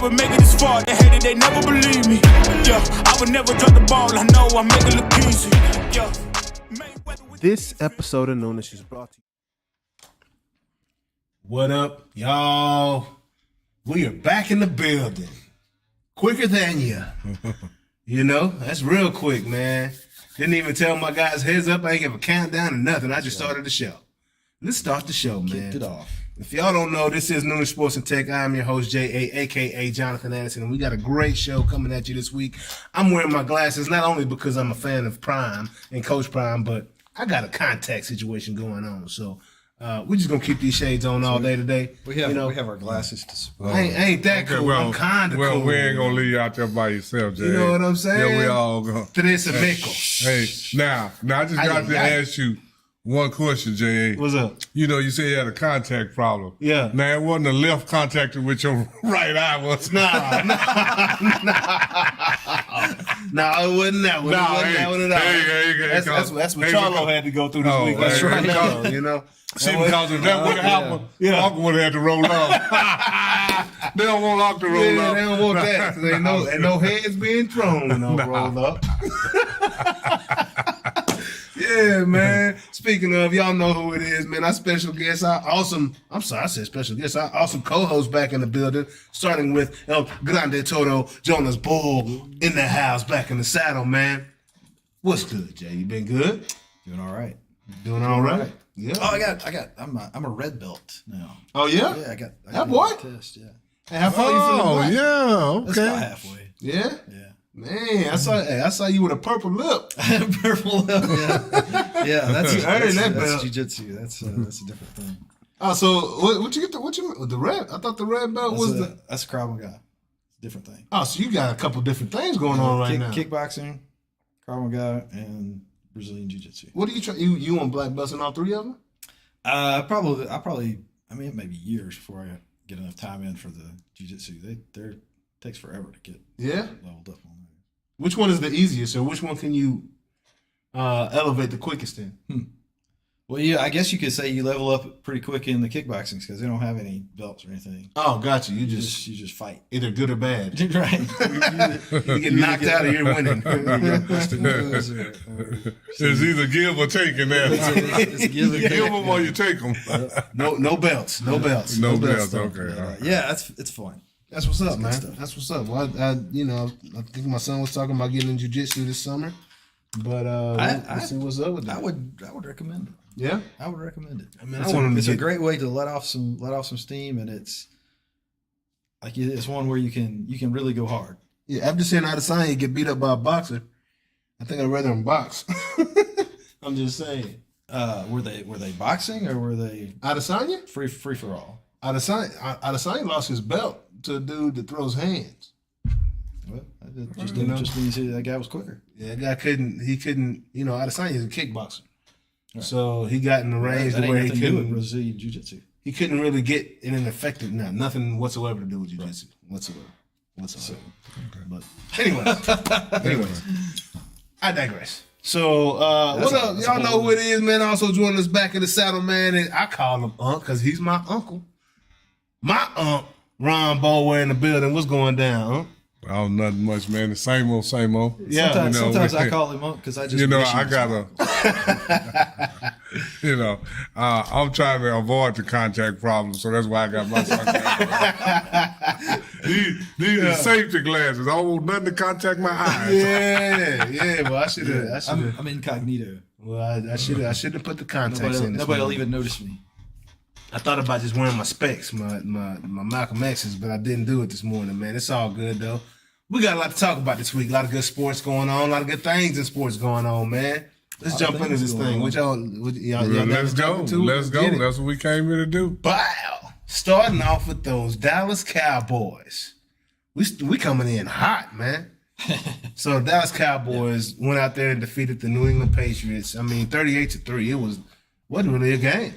never make it this far. They hated, they never believe me. Yeah, I would never drop the ball. I know I make it look easy. Yeah. This episode of Noonish is brought to you. What up, y'all? We are back in the building. Quicker than you. You know, that's real quick, man. Didn't even tell my guys heads up. I ain't give a countdown or nothing. I just started the show. Let's start the show, man. Kicked it off. If y'all don't know, this is Noonish Sports and Tech. I'm your host, J.A., a.k.a. Jonathan Anderson, and we got a great show coming at you this week. I'm wearing my glasses not only because I'm a fan of Prime and Coach Prime, but I got a contact situation going on. So we're just going to keep these shades on all day today. We have our glasses to support. Ain't that cool? Well, I'm kind of cool. Well, we ain't going to leave you out there by yourself, Jay. You know what I'm saying? Yeah, we all going. Tres Amico. Hey, now I just got to ask you one question, J.A. What's up? You know, you said you had a contact problem. Yeah. Now, it wasn't the left contacted with your right eye, was it? Nah, it wasn't that one. It wasn't that one at all. That's what Charlo had to go through this week. That's right. Now, you know. See, because if that would have happened, Uncle would have had to roll off. They don't want Uncle to roll up. They don't want that. Ain't no heads being thrown when I'm rolled up. Yeah, man. Speaking of, y'all know who it is, man. Our special guest, our awesome co-host back in the building, starting with El Grande Toro, Jonas Bull, in the house, back in the saddle, man. What's good, Jay? You been good? Doing all right. Doing all right? Yeah. Oh, I'm a red belt now. Oh, yeah? Yeah, I got that boy? Test, yeah. Hey, how far you feeling? Oh, yeah, okay. That's about halfway. Yeah? Yeah. Man, I saw you with a purple lip. Purple lip, yeah. Yeah, that's belt. jiu-jitsu. That's a different thing. Oh, so what you get the red? I thought the red belt that's Krav Maga. Different thing. Oh, so you got a couple different things going on right now. Kickboxing, Krav Maga, and Brazilian Jiu-Jitsu. What do you try? You want black belts in all three of them? It may be years before I get enough time in for the Jiu-Jitsu. It takes forever to get leveled up on that. Which one is the easiest, or which one can you elevate the quickest in? Well, yeah, I guess you could say you level up pretty quick in the kickboxing because they don't have any belts or anything. Oh, gotcha. You just fight, either good or bad. Right? You get knocked out or you're winning. It's either give or take in that. It's give them or you take them. No belts. No belts. No belts. Okay. Yeah, it's fun. That's what's up, man. That's what's up. Well, I think my son was talking about getting in jiu-jitsu this summer, but we'll see what's up with that. I would recommend it. Yeah, I would recommend it. I mean, it's a great way to let off some steam, and it's one where you can really go hard. Yeah, after seeing Adesanya get beat up by a boxer, I think I'd rather him box. I'm just saying. Were they boxing or were they Adesanya? Free for all. Adesanya lost his belt to a dude that throws hands. Well, just means that guy was quicker. Yeah, that guy couldn't. Adesanya is a kickboxer, so he got in the range where he couldn't. Brazilian Jiu-Jitsu. He couldn't really get in an effective. Nothing whatsoever to do with jiu-jitsu whatsoever. So, but anyways, I digress. So what up? Y'all know who it is, man. Also joining us back in the saddle, man. And I call him Unc because he's my uncle. My Unc, Ron Bower in the building. What's going down, Unc? Oh, nothing much, man. The same old. Yeah. Sometimes I call him Unc because I just. I gotta. I'm trying to avoid the contact problem, so that's why I got my sunglasses. These are safety glasses. I don't want nothing to contact my eyes. Yeah. Well, I should have. I'm incognito. Well, I should have put the contacts in. Nobody will even notice me. I thought about just wearing my specs, my Malcolm X's, but I didn't do it this morning, man. It's all good though. We got a lot to talk about this week. A lot of good sports going on. A lot of good things in sports going on, man. Let's jump into this thing. Let's go. Let's go. That's what we came here to do. Bow. Starting off with those Dallas Cowboys. We coming in hot, man. So the Dallas Cowboys went out there and defeated the New England Patriots. I mean, 38-3. It wasn't really a game.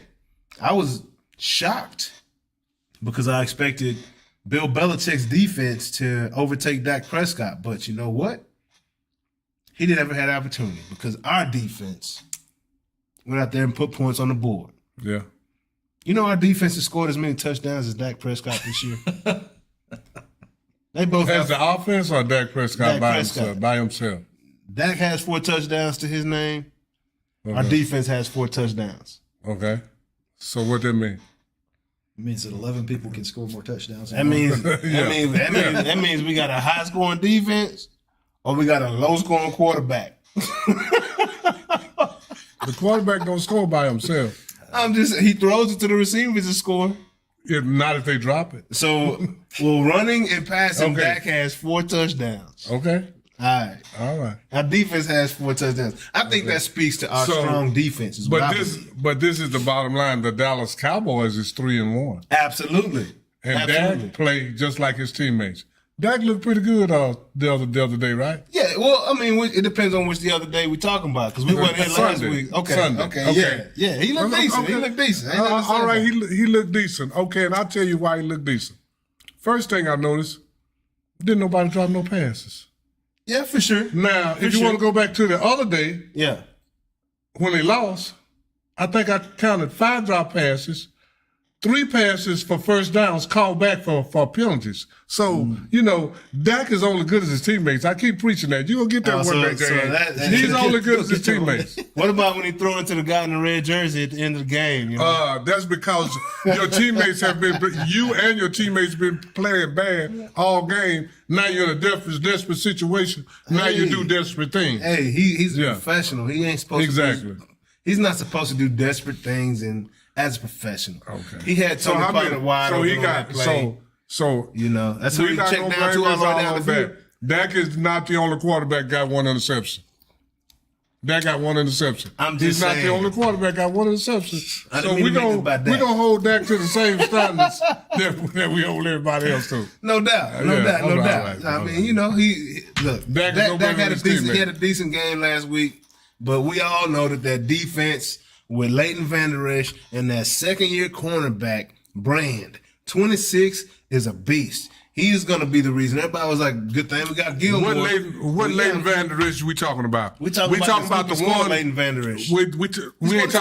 I was shocked because I expected Bill Belichick's defense to overtake Dak Prescott. But you know what? He didn't ever have the opportunity because our defense went out there and put points on the board. Yeah. You know our defense has scored as many touchdowns as Dak Prescott this year. They both As have. the offense or Dak Prescott Dak by Prescott. himself? By himself. Dak has 4 touchdowns to his name. Our Okay. defense has 4 touchdowns. Okay. So what that mean? It means that 11 people can score more touchdowns. That means that means we got a high scoring defense or we got a low scoring quarterback. The quarterback don't score by himself. He throws it to the receivers to score. Not if they drop it. So, running and passing, Okay. Dak has 4 touchdowns. Okay. All right. Our defense has 4 touchdowns. I think that speaks to our strong defense. Is what I believe. But this is the bottom line. The Dallas Cowboys is 3-1. Absolutely. And Absolutely. Dak played just like his teammates. Dak looked pretty good the other day, right? Yeah, well, I mean, it depends on which the other day we talking about because we weren't here last Sunday. week. Okay, Sunday. Okay. Yeah. He looked decent. Okay. He looked decent. Ain't nothing to say All right, about it. he looked decent. Okay, and I'll tell you why he looked decent. First thing I noticed, didn't nobody drop no passes. Yeah, for sure. Now, if you want to go back to the other day Yeah. when they lost, I think I counted 5 drop passes, 3 passes for first downs called back for penalties. So, Dak is only good as his teammates. I keep preaching that. You're going to get that Oh, one day, Jay. He's only good as his teammates. What about when he threw it to the guy in the red jersey at the end of the game? You know? That's because your teammates you and your teammates been playing bad all game. Now you're in a desperate situation. Now you do desperate things. Hey, he's a professional. He ain't supposed to. He's not supposed to do desperate things and as a professional. Okay. He had Tony Pollard wide open on that play. So that's who he checked down to all the way down the field. Dak is not the only quarterback got one interception. Dak got one interception. He's not the only quarterback got one interception. So we're gonna hold Dak to the same standards that we hold everybody else to. No doubt. No doubt. I mean, Dak had a decent game last week, but we all know that defense with Leighton Vander Esch and that second-year cornerback, Brand, 26 is a beast. He is going to be the reason. Everybody was like, good thing we got Gilmore. What Leighton Vander Esch we talking about? We talking about the one Leighton Vander Esch. We ain't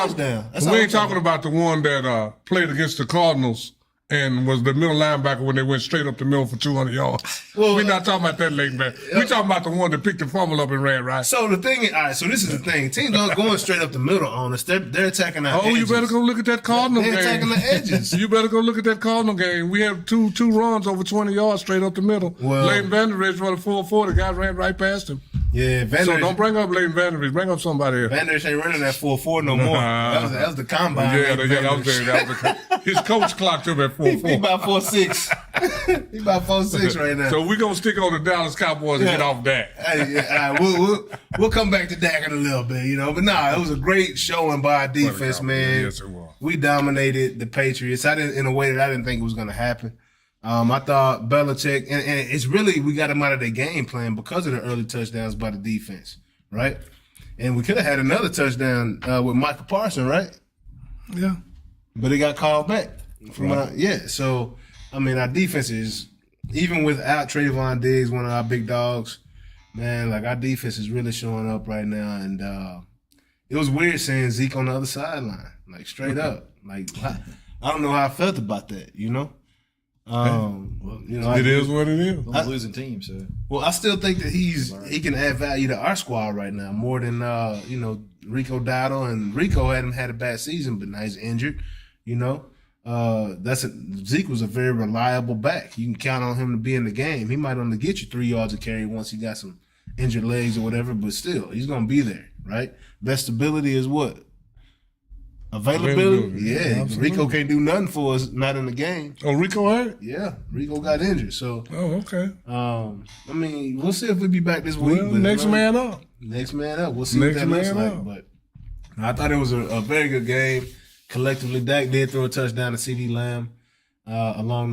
talking about the one that played against the Cardinals and was the middle linebacker when they went straight up the middle for 200 yards. Well, we're not talking about that Leighton Vander Esch. We're talking about the one that picked the fumble up and ran right. So the thing is, all right, so this is the thing. Teams aren't going straight up the middle on us. They're attacking our edges. You better go look at that Cardinal game. They're attacking the edges. You better go look at that Cardinal game. We have two runs over 20 yards straight up the middle. Leighton Vander Esch running 4-4. The guy ran right past him. Yeah, So don't bring up Leighton Vander Esch. Bring up somebody else. Vander Esch ain't running that 4-4 no more. That was the combine. His coach clocked him at 4-4. He about 4'6". He about 4'6" right now. So we're gonna stick on the Dallas Cowboys and get off Dak. We'll come back to Dak in a little bit, But it was a great showing by our defense, man. Yes, it was. We dominated the Patriots. In a way that I didn't think it was gonna happen. I thought Belichick, and it's really, we got him out of their game plan because of the early touchdowns by the defense, right? And we could have had another touchdown with Michael Parsons, right? Yeah. But it got called back. So, our defense is, even without Trayvon Diggs, one of our big dogs, man, our defense is really showing up right now. And it was weird seeing Zeke on the other sideline, straight up. I don't know how I felt about that, It is what it is. I'm a losing team, so. Well, I still think that he can add value to our squad right now more than Rico Dowdle, and Rico hadn't had a bad season, but now he's injured. Zeke was a very reliable back. You can count on him to be in the game. He might only get you 3 yards of carry once he got some injured legs or whatever, but still, he's gonna be there, right? Best ability is what? Availability. Yeah, Rico can't do nothing for us, not in the game. Oh, Rico hurt? Yeah, Rico got injured. So, okay. We'll see if we'll be back this week. Well, next man up. Next man up. We'll see what that looks like. But I thought it was a very good game. Collectively, Dak did throw a touchdown to CeeDee Lamb along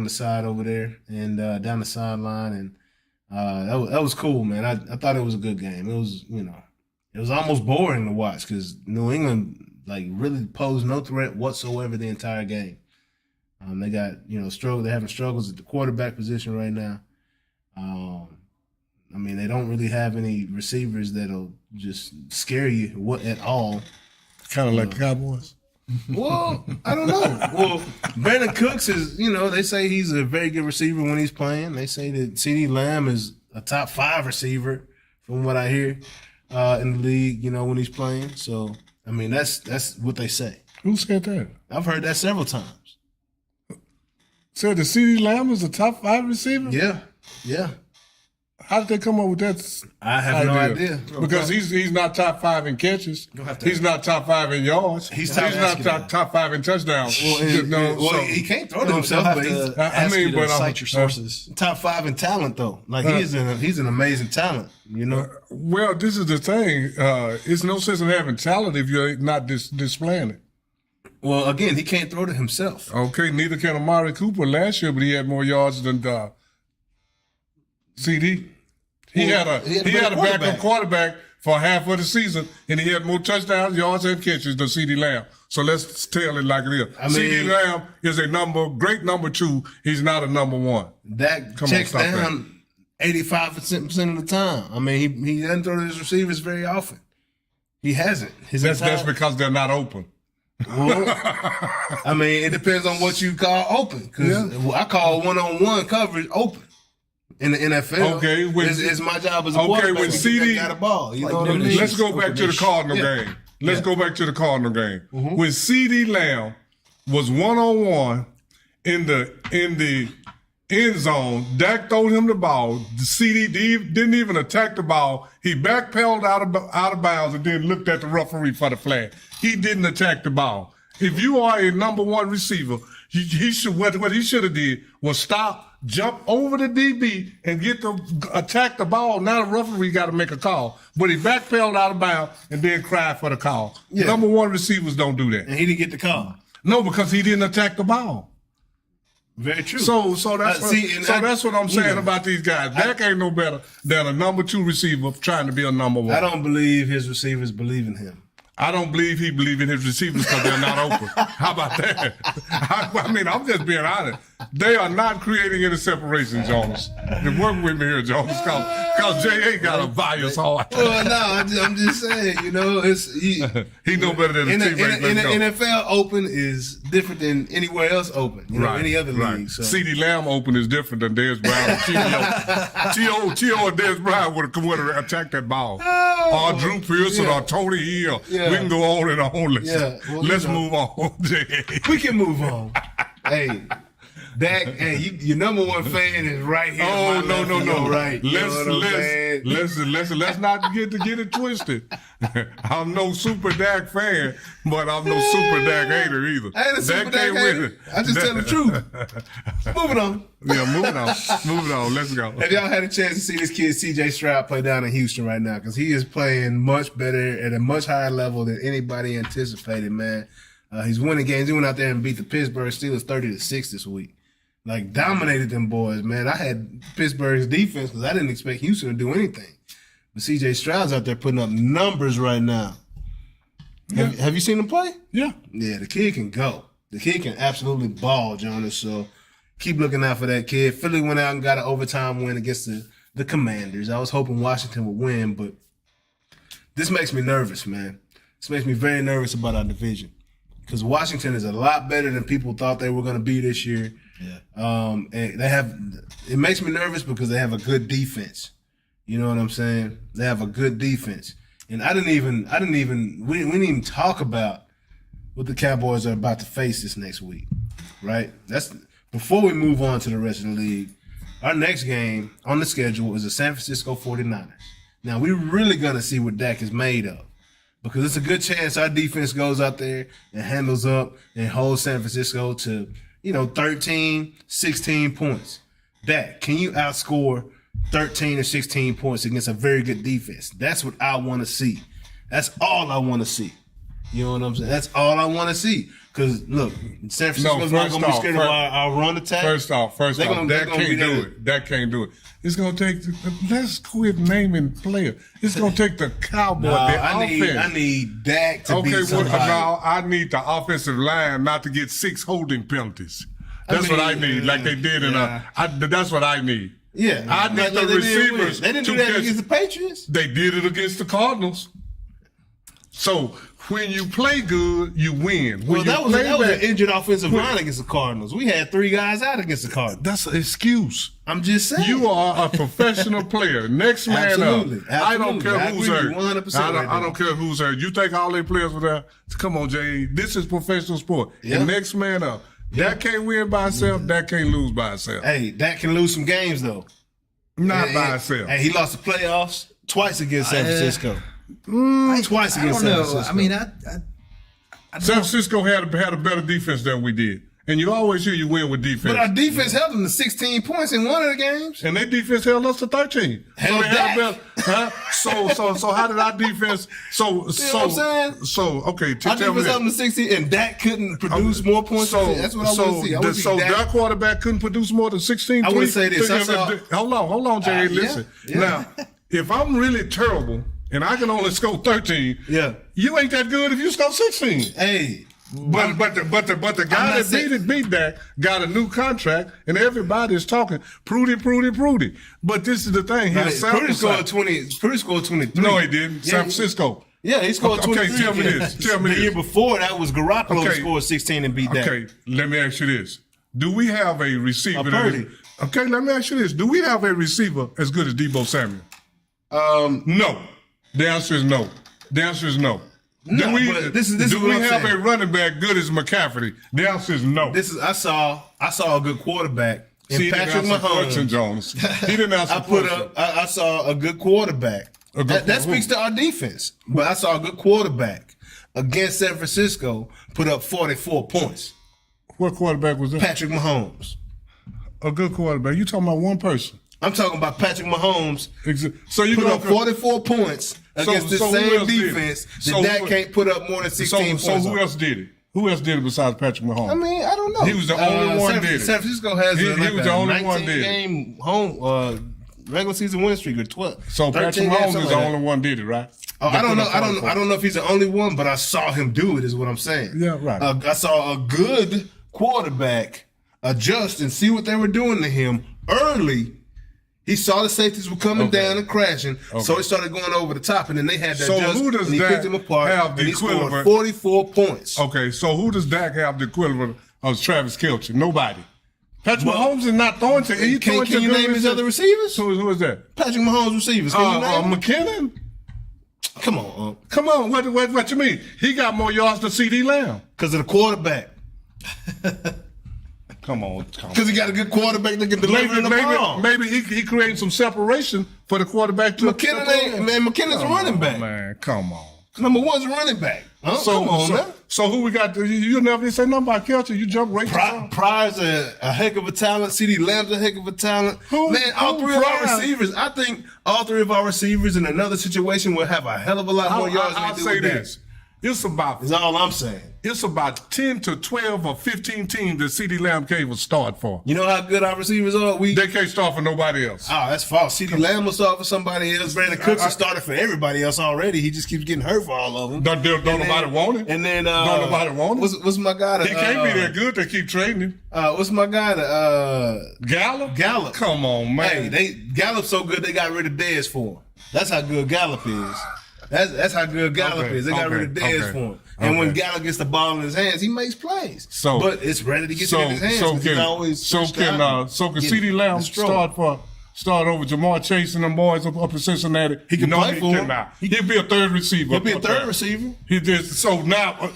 the side over there and down the sideline, and that was cool, man. I thought it was a good game. It was it was almost boring to watch because New England really posed no threat whatsoever the entire game. They got they're having struggles at the quarterback position right now. They don't really have any receivers that'll just scare you at all. Kind of like the Cowboys. Well, I don't know. Well, Brandon Cooks is, they say he's a very good receiver when he's playing. They say that CeeDee Lamb is a top 5 receiver from what I hear in the league, when he's playing. So, I mean, that's what they say. Who said that? I've heard that several times. Said the CeeDee Lamb is a top 5 receiver? Yeah. How did they come up with that? I have no idea. Because he's not top 5 in catches. He's not top 5 in yards. He's not top 5 in touchdowns. Well, he can't throw to himself. But cite your sources. Top 5 in talent, though. Like he's an amazing talent. Well, this is the thing. It's no sense in having talent if you're not displaying it. Well, again, he can't throw to himself. Okay, neither can Amari Cooper last year, but he had more yards than CD. He had a backup quarterback for half of the season, and he had more touchdowns, yards, and catches than CeeDee Lamb. So let's tell it like it is. CeeDee Lamb is a great number 2. He's not a number 1. That checks down 85% of the time. I mean, he doesn't throw to his receivers very often. He hasn't. That's because they're not open. Well, I mean, it depends on what you call open. Because I call one-on-one coverage open. In the NFL, it's my job as a quarterback when CD got a ball. You know what I mean? Let's go back to the Cardinal game. Let's go back to the Cardinal game. Mm-hmm. When CeeDee Lamb was 1-on-1 in the end zone, Dak threw him the ball. The CD didn't even attack the ball. He backpedaled out of bounds and then looked at the referee for the flag. He didn't attack the ball. If you are a number 1 receiver, what he should have did was stop, jump over the DB, and get to attack the ball. Now the referee got to make a call. But he backpedaled out of bounds and then cried for the call. Yeah. Number 1 receivers don't do that. And he didn't get the call. No, because he didn't attack the ball. Very true. So that's what I'm saying about these guys. Dak ain't no better than a number 2 receiver trying to be a number 1. I don't believe his receivers believe in him. I don't believe he believes in his receivers because they're not open. How about that? I mean, I'm just being honest. They are not creating any separation, Jonas. You work with me here, Jonas, because J.A. got a bias heart. Well, no, I'm just saying, he know better than the teammate. In the NFL, open is different than anywhere else open, any other league. So. CeeDee Lamb open is different than Dez Brown. T.O. and Dez Brown would have attacked that ball. Or Drew Pearson or Tony Hill. Yeah. We can go on and on. Let's move on, J.A. We can move on. Hey. Dak, your number 1 fan is right here. Oh, no. Right. Let's not get it twisted. I'm no super Dak fan, but I'm no super Dak hater either. I ain't a super Dak hater. I just tell the truth. Moving on. Yeah, moving on. Let's go. Have y'all had a chance to see this kid CJ Stroud play down in Houston right now? Because he is playing much better at a much higher level than anybody anticipated, man. He's winning games. He went out there and beat the Pittsburgh Steelers 30-6 this week. Like, dominated them boys, man. I had Pittsburgh's defense because I didn't expect Houston to do anything. But C.J. Stroud's out there putting up numbers right now. Yeah. Have you seen him play? Yeah. Yeah, the kid can go. The kid can absolutely ball, Jonas. So keep looking out for that kid. Philly went out and got an overtime win against the Commanders. I was hoping Washington would win, but this makes me nervous, man. This makes me very nervous about our division because Washington is a lot better than people thought they were going to be this year. Yeah. And it makes me nervous because they have a good defense. You know what I'm saying? They have a good defense. And we didn't even talk about what the Cowboys are about to face this next week. Right? That's before we move on to the rest of the league. Our next game on the schedule is the San Francisco 49ers. Now we're really gonna see what Dak is made of. Because it's a good chance our defense goes out there and handles up and holds San Francisco to 13, 16 points. Dak, can you outscore 13 or 16 points against a very good defense? That's what I want to see. That's all I want to see. You know what I'm saying? That's all I want to see. Because, look, San Francisco's not going to be scared of our run attack. First off, Dak can't do it. Dak can't do it. It's going to take – let's quit naming players. It's going to take the Cowboy, offense. I need Dak to be somebody. No, I need the offensive line not to get 6 holding penalties. That's what I need, like they did that's what I need. Yeah. I need the receivers. They didn't do that against the Patriots. They did it against the Cardinals. So when you play good, you win. When that was an injured offensive line against the Cardinals. We had 3 guys out against the Cardinals. That's an excuse. I'm just saying. You are a professional player. Next man Absolutely. up. I don't care who's hurt. 100% I don't care who's hurt. You think all their players were there? Come on, Jay. This is professional sport. Yeah. The next man up. That can't win by itself. That can't lose by itself. Hey, that can lose some games though. Not by itself. Hey, he lost the playoffs twice against San Francisco. Twice against San Francisco. I mean, San Francisco had a better defense than we did. And you always hear you win with defense. But our defense held them to 16 points in one of the games. And their defense held us to 13. Held that. So how did our defense? You know what I'm saying? So okay, Our tell me defense held them to 16, and Dak couldn't produce more points. That's what I want to see. So their quarterback couldn't produce more than 16. I would say this. Hold on, Jay. Listen. Yeah. Now, if I'm really terrible and I can only score 13, you ain't that good if you score 16. Hey. But the guy that beat Dak got a new contract, and everybody's talking Prudy. But this is the thing. Prudy scored 20. Prudy scored 23. No, he didn't. San Francisco. Yeah, he scored 23. Okay, tell me this. The year before that was Garoppolo who scored 16 and beat Dak. Okay, let me ask you this: do we have a receiver? Purdy. Okay, let me ask you this: do we have a receiver as good as Deebo Samuel? No. The answer is no. The answer is no. No, do we have a running back good as McCaffrey? The answer is no. I saw a good quarterback in Patrick Mahomes. Jones. He didn't answer I saw a good quarterback. That speaks to our defense. But I saw a good quarterback against San Francisco put up 44 points. What quarterback was that? Patrick Mahomes. A good quarterback. You talking about one person? I'm talking about Patrick Mahomes. So you put up 44 points against the same defense that Dak can't put up more than 16 points. So who else did it? Who else did it besides Patrick Mahomes? I mean, I don't know. He was the only one did it. San Francisco has he was the only one did it. 19-game home regular season winning streak or 12. So Patrick Mahomes is the only one did it, right? Oh, I don't know. I don't know if he's the only one, but I saw him do it. Is what I'm saying. Yeah, right. I saw a good quarterback adjust and see what they were doing to him early. He saw the safeties were coming down and crashing, so he started going over the top, and then they had that. So who does Dak picked him apart, have the and he equivalent? scored 44 points. Okay, so who does Dak have the equivalent of Travis Kelce? Nobody. Patrick Mahomes is not throwing to. Can you name his other receivers? Who is that? Patrick Mahomes receivers. Can you name McKinnon. Come on, come on. What you mean? He got more yards than CD Lamb because of the quarterback. Come on. Because he got a good quarterback that can deliver the ball. Maybe he created some separation for the quarterback to McKinnon's running back. Man, come on. Number one's a running back. Huh? Come on, man. So who we got? You never say nothing about Kelce. You jump right to Pryor's a heck of a talent. CD Lamb's a heck of a talent. All three of our receivers. I think all three of our receivers in another situation will have a hell of a lot more yards than they do with this. It's all I'm saying. It's about 10 to 12 or 15 teams that CD Lamb can't even start for. You know how good our receivers are? They can't start for nobody else. Oh, that's false. CD Lamb will start for somebody else. Brandon Cooks has started for everybody else already. He just keeps getting hurt for all of them. Don't nobody want him. And then don't nobody want him. What's my guy? He can't be that good. They keep trading him. What's my guy? Gallup. Come on, man. Hey, Gallup's so good they got rid of Dez for him. That's how good Gallup is. That's how good Gallup is. They got rid of Dez for him. And when Gallup gets the ball in his hands, he makes plays. But it's ready to get in his hands. So can CeeDee Lamb start over Jamar Chase and them boys up in Cincinnati? He can play for him. He'll be a third receiver. He'll be a third receiver. He did so now.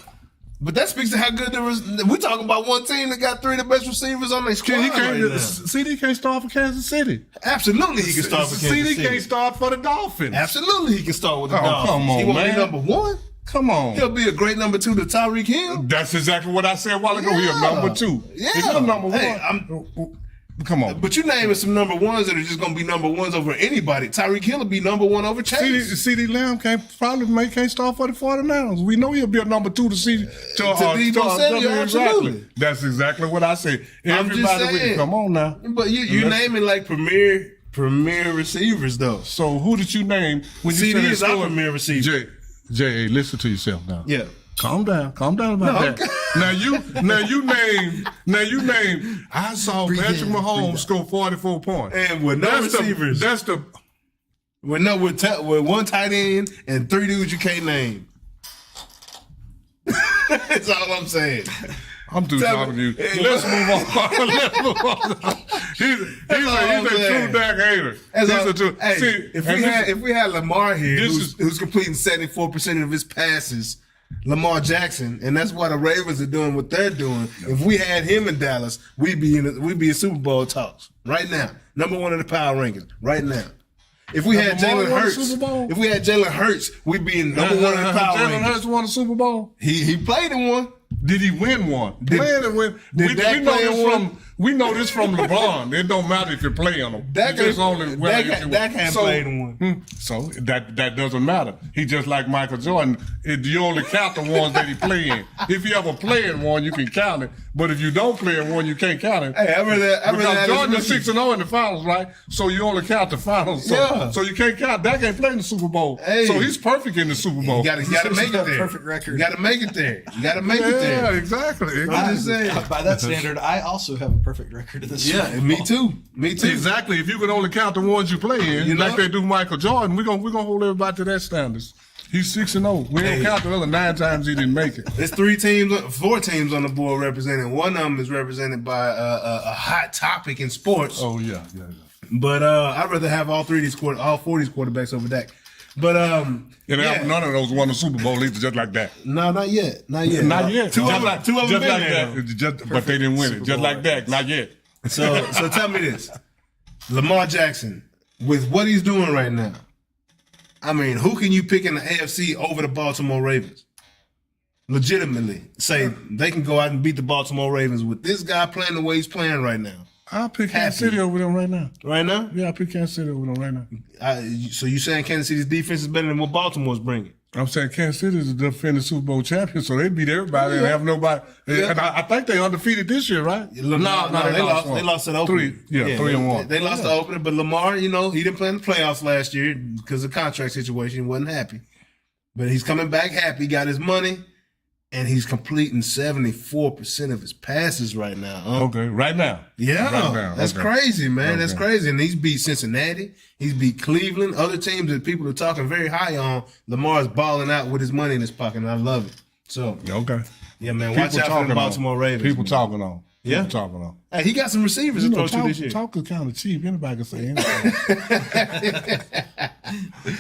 But that speaks to how good there was. We're talking about one team that got three of the best receivers on their squad. CD can't start for Kansas City. Absolutely, he can start for Kansas City. CD can't start for the Dolphins. Absolutely, he can start with the Dolphins. Come on, he won't be number one. Come on. He'll be a great number two to Tyreek Hill. That's exactly what I said a while ago. He's number two. Yeah. He's number one. Come on. But you're naming some number ones that are just going to be number ones over anybody. Tyreek Hill will be number one over Chase. CeeDee Lamb can't start for the 49ers. We know he'll be a number two to Deebo Samuel, absolutely. That's exactly what I said. Everybody, come on now. But you're naming like premier receivers, though. So who did you name when you CD is our premier receiver? Jay, listen to yourself now. Yeah. Calm down about that. Now you name. I saw Patrick Mahomes score 44 points, and with no receivers. With one tight end and three dudes you can't name. That's all I'm saying. I'm through talking to you. Let's move on. Let's move on. He's a true Dak hater. If we had Lamar here, who's completing 74% of his passes, Lamar Jackson, and that's why the Ravens are doing what they're doing. If we had him in Dallas, we'd be in Super Bowl talks right now. Number 1 in the power rankings right now. If we had Jalen Hurts, we'd be in number 1 in the power rankings. Jalen Hurts won a Super Bowl? He played in one. Did he win one? We know this from LeBron. It don't matter if you're playing them. Dak hadn't played in one. So that doesn't matter. He just like Michael Jordan. You only count the ones that he play in. If you ever play in one, you can count it. But if you don't play in one, you can't count it. Hey, because Jordan is 6-0 in the finals, right? So you only count the finals. So you can't count. Dak ain't playing the Super Bowl. Hey. So he's perfect in the Super Bowl. You gotta make it there. Perfect record. You gotta make it there. You gotta make it there. Yeah, exactly. I'm just saying. By that standard, I also have a perfect record in this. Yeah, me too. Exactly. If you can only count the ones you play in, like they do Michael Jordan, we're gonna hold everybody to that standards. He's 6-0. We don't count the other 9 times he didn't make it. There's 4 teams on the board represented. One of them is represented by a hot topic in sports. Oh yeah. But I'd rather have all 4 of these quarterbacks over Dak. But none of those won the Super Bowl either, just like that. No, not yet. Not yet. Two of them like that. But they didn't win it. Just like that. Not yet. So tell me this. Lamar Jackson, with what he's doing right now, I mean, who can you pick in the AFC over the Baltimore Ravens? Legitimately say they can go out and beat the Baltimore Ravens with this guy playing the way he's playing right now. I'll pick Kansas City over them right now. Right now? Yeah, I'll pick Kansas City over them right now. So you saying Kansas City's defense is better than what Baltimore's bringing? I'm saying Kansas City is the defending Super Bowl champion, so they beat everybody and have nobody. Yeah. And I think they undefeated this year, right? No, they lost to the opener. 3-1. They lost the opener, but Lamar, he didn't play in the playoffs last year because of the contract situation. He wasn't happy. But he's coming back happy, got his money, and he's completing 74% of his passes right now. Okay, right now. Yeah, right now. That's crazy, man. That's crazy. And he's beat Cincinnati. He's beat Cleveland. Other teams that people are talking very high on. Lamar's balling out with his money in his pocket, and I love it. So, yeah, man, watch out for the Baltimore Ravens. People talking on. Yeah. People talking on. Hey, he got some receivers to throw to this year. Talk is kind of cheap. Anybody can say anything.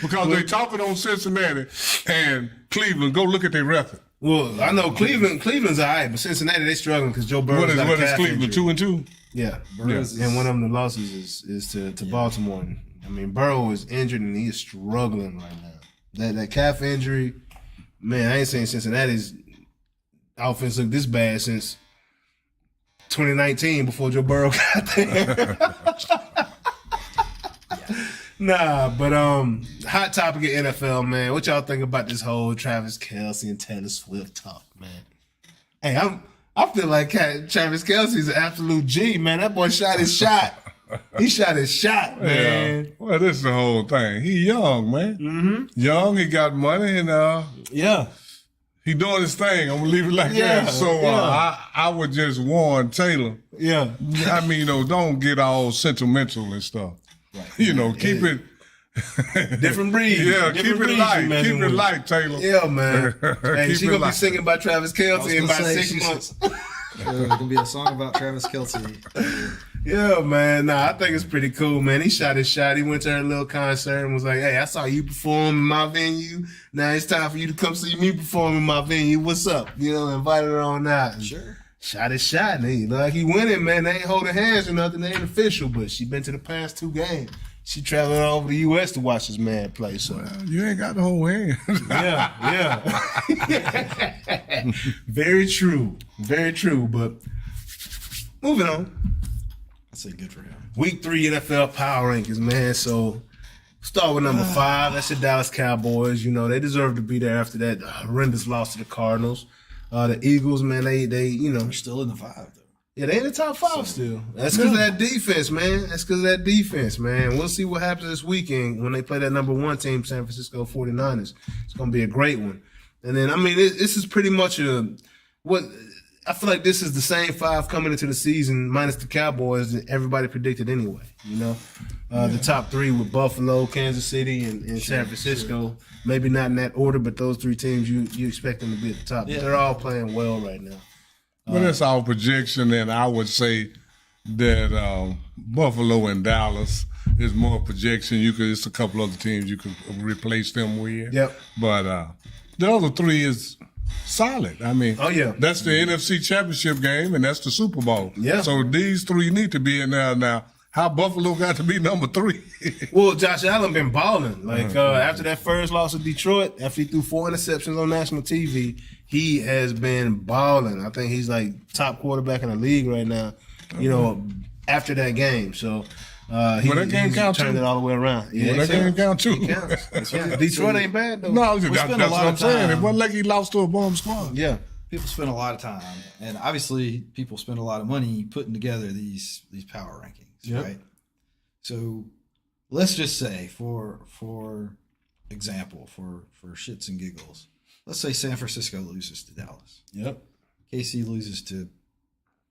Because they talking on Cincinnati and Cleveland. Go look at their record. Well, I know Cleveland's all right, but Cincinnati, they struggling because Joe Burrow's got a calf Cleveland, injury. 2-2? Yeah. And one of them, the losses is to Baltimore. I mean, Burrow is injured and he is struggling right now. That calf injury, man, I ain't saying Cincinnati's offense looked this bad since 2019 before Joe Burrow got there. Nah, but hot topic in NFL, man. What y'all think about this whole Travis Kelce and Taylor Swift talk, man? Hey, I feel like Travis Kelce's an absolute G, man. That boy shot his shot. He shot his shot, man. Yeah. Well, this is the whole thing. He young, man. Mm-hmm. Young, he got money, and he doing his thing. I'm gonna leave it like that. So I would just warn Taylor. Yeah. I mean, don't get all sentimental and stuff. Right. Keep it different breed. Yeah, different keep it light. Keep it light, Taylor. Yeah, man. Hey, she gonna be singing about Travis Kelce in about 6 months. There's gonna be a song about Travis Kelce. Yeah, man. Nah, I think it's pretty cool, man. He shot his shot. He went to her little concert and was like, "Hey, I saw you perform in my venue. Now it's time for you to come see me perform in my venue. What's up?" Invited her on out. Sure. Shot his shot, and he looked like he winning, man. They ain't holding hands or nothing. They ain't official, but she been to the past 2 games. She traveling all over the U.S. to watch this man play. So you ain't got the whole hand. Yeah. Very true. Very true. But moving on. I say good for him. Week 3 NFL power rankings, man. So start with number 5. That's the Dallas Cowboys. They deserve to be there after that horrendous loss to the Cardinals. The Eagles, man, they're still in the 5 though. Yeah, they in the top 5 still. That's because of that defense, man. We'll see what happens this weekend when they play that number 1 team, San Francisco 49ers. It's going to be a great one. And then, I mean, this is pretty much I feel like this is the same 5 coming into the season, minus the Cowboys that everybody predicted anyway. You know, the top 3 with Buffalo, Kansas City, and San Francisco. Sure. Maybe not in that order, but those 3 teams you expect them to be at the top. Yeah. They're all playing well right now. Well, that's our projection, and I would say that Buffalo and Dallas is more projection. It's a couple other teams you could replace them with. Yep. But the other 3 is solid. I mean, that's the NFC Championship game, and that's the Super Bowl. Yeah. So these 3 need to be in there now. How Buffalo got to be number 3? Well, Josh Allen been balling. Like after that first loss of Detroit, after he threw 4 interceptions on national TV, he has been balling. I think he's like top quarterback in the league right now. You know, after that game, so he's turned it all the way around. Yeah, that game count too. He counts. Detroit ain't bad though. No, that's what I'm saying. It wasn't like he lost to a bomb squad. Yeah. People spend a lot of time, and obviously people spend a lot of money putting together these power rankings, right? So let's just say, for example, for shits and giggles, let's say San Francisco loses to Dallas. Yep. KC loses to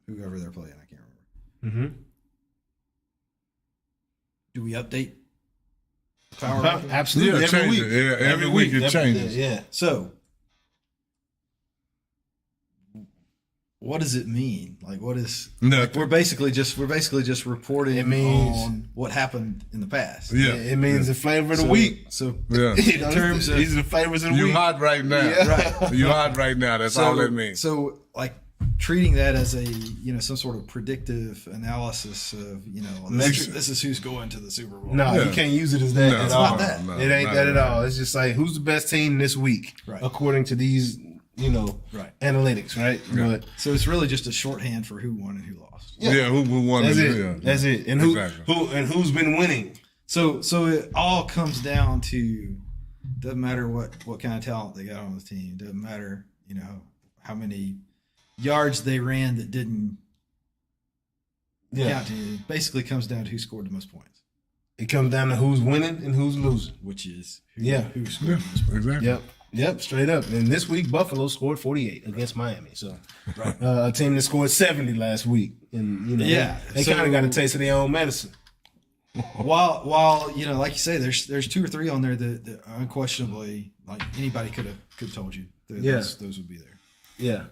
whoever they're playing. I can't remember. Mm-hmm. Do we update the power ranking? Absolutely. Yeah, every week. Every week it changes. Yeah. So what does it mean? Like, what is? Like, we're basically just reporting on what happened in the past. Yeah, it means the flavor of the week. So, in terms of these are the flavors of the week. You hot right now, right? You hot right now. That's all that means. So, like, treating that as a some sort of predictive analysis of this is who's going to the Super Bowl. No, you can't use it as that at all. Not that. No, it ain't that at all. It's just like who's the best team this week, according to these. Analytics, right? Yeah. But so it's really just a shorthand for who won and who lost. Yeah, who won? That's it. That's it. And who's been winning? So it all comes down to doesn't matter what kind of talent they got on the team. Doesn't matter how many yards they ran that didn't count. It basically comes down to who scored the most points. It comes down to who's winning and who's losing, which is who the scored most points. Exactly. Yep, straight up. And this week, Buffalo scored 48 against Miami. So, a team that scored 70 last week, and they kind of got a taste of their own medicine. While like you say, there's 2 or 3 on there that unquestionably, like anybody could have told you. Those would be there. Yeah,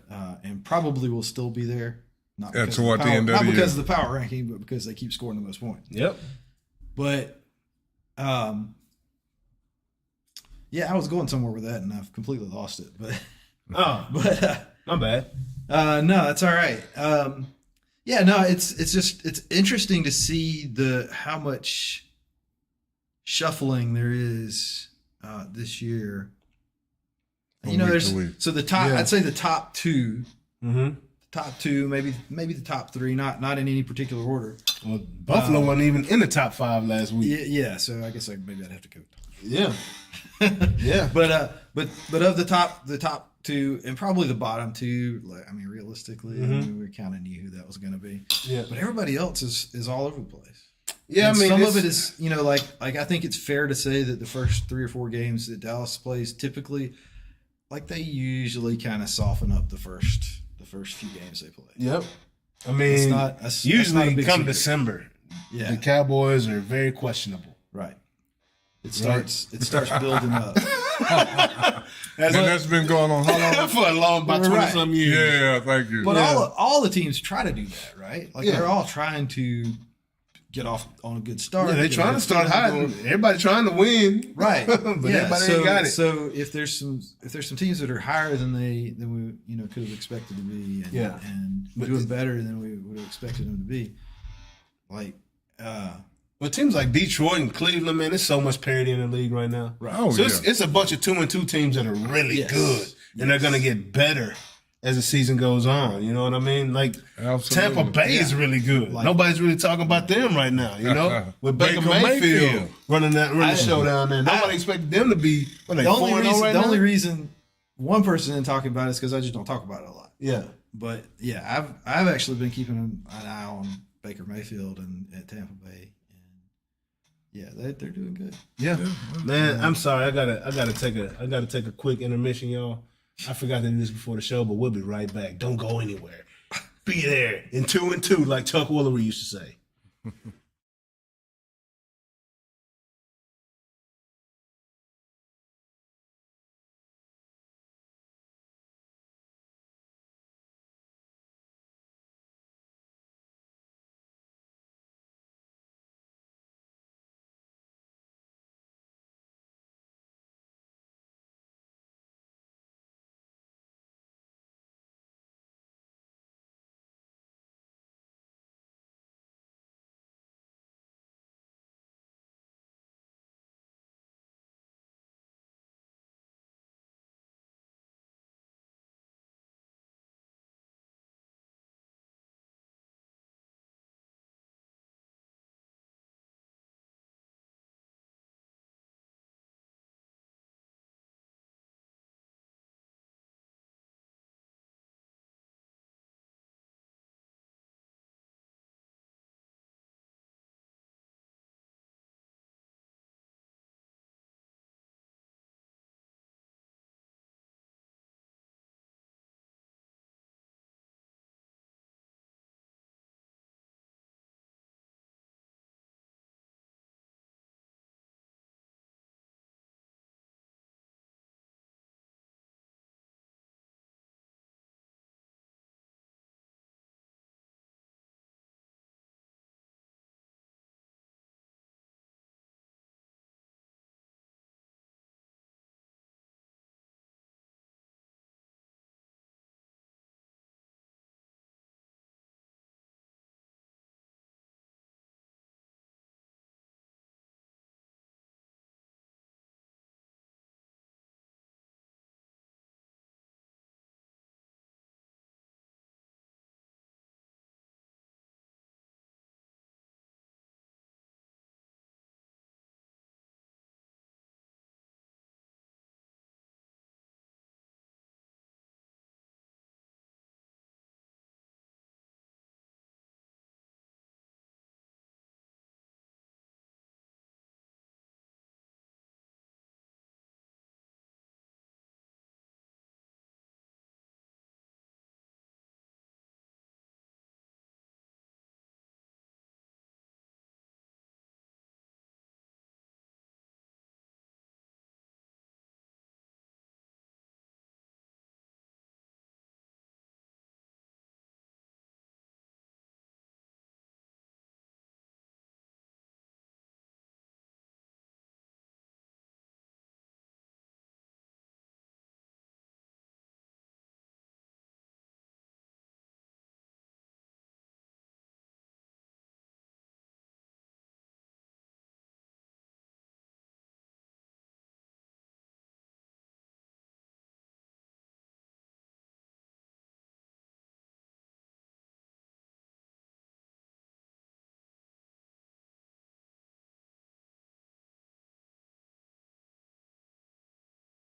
and probably will still be there. Not because toward the end of not the because year. of the power ranking, but because they keep scoring the most points. Yep. But, I was going somewhere with that, and I've completely lost it. But, my bad. No, that's all right. It's interesting to see how much shuffling there is this year. So the top, I'd say the top 2, top 2, maybe the top 3, not in any particular order. Well, Buffalo wasn't even in the top 5 last week. Yeah. So I guess maybe I'd have to go. Yeah. Yeah. But of the top 2 and probably the bottom 2, realistically, we kind of knew who that was going to be. Yeah. But everybody else is all over the place. Yeah, and some of it is, like I think it's fair to say that the first 3 or 4 games that Dallas plays typically, like they usually kind of soften up the first few games they play. Yep. Usually come December, the Cowboys are very questionable. Right. It starts building up. That's been going on how long? For a long, about 20-some years. Yeah, thank you. But all the teams try to do that, right? Like they're all trying to get off on a good start. Yeah, they're trying to start high. Everybody trying to win, right? But everybody ain't got it. So if there's some teams that are higher than we could have expected to be, and doing better than we would have expected them to be, like. But teams like Detroit and Cleveland, man, there's so much parity in the league right now. Right. It's a bunch of 2-2 teams that are really good, and they're gonna get better as the season goes on. You know what I mean? Like Tampa Bay is really good. Like, nobody's really talking about them right now. With Baker Mayfield running the show down there, nobody expected them to be. The only reason one person didn't talk about it is because I just don't talk about it a lot. Yeah, but I've actually been keeping an eye on Baker Mayfield and at Tampa Bay. Yeah, they're doing good. Yeah, man. I'm sorry. I gotta take a quick intermission, y'all. I forgot to do this before the show, but we'll be right back. Don't go anywhere. Be there in 2 and 2, like Chuck Woolery used to say.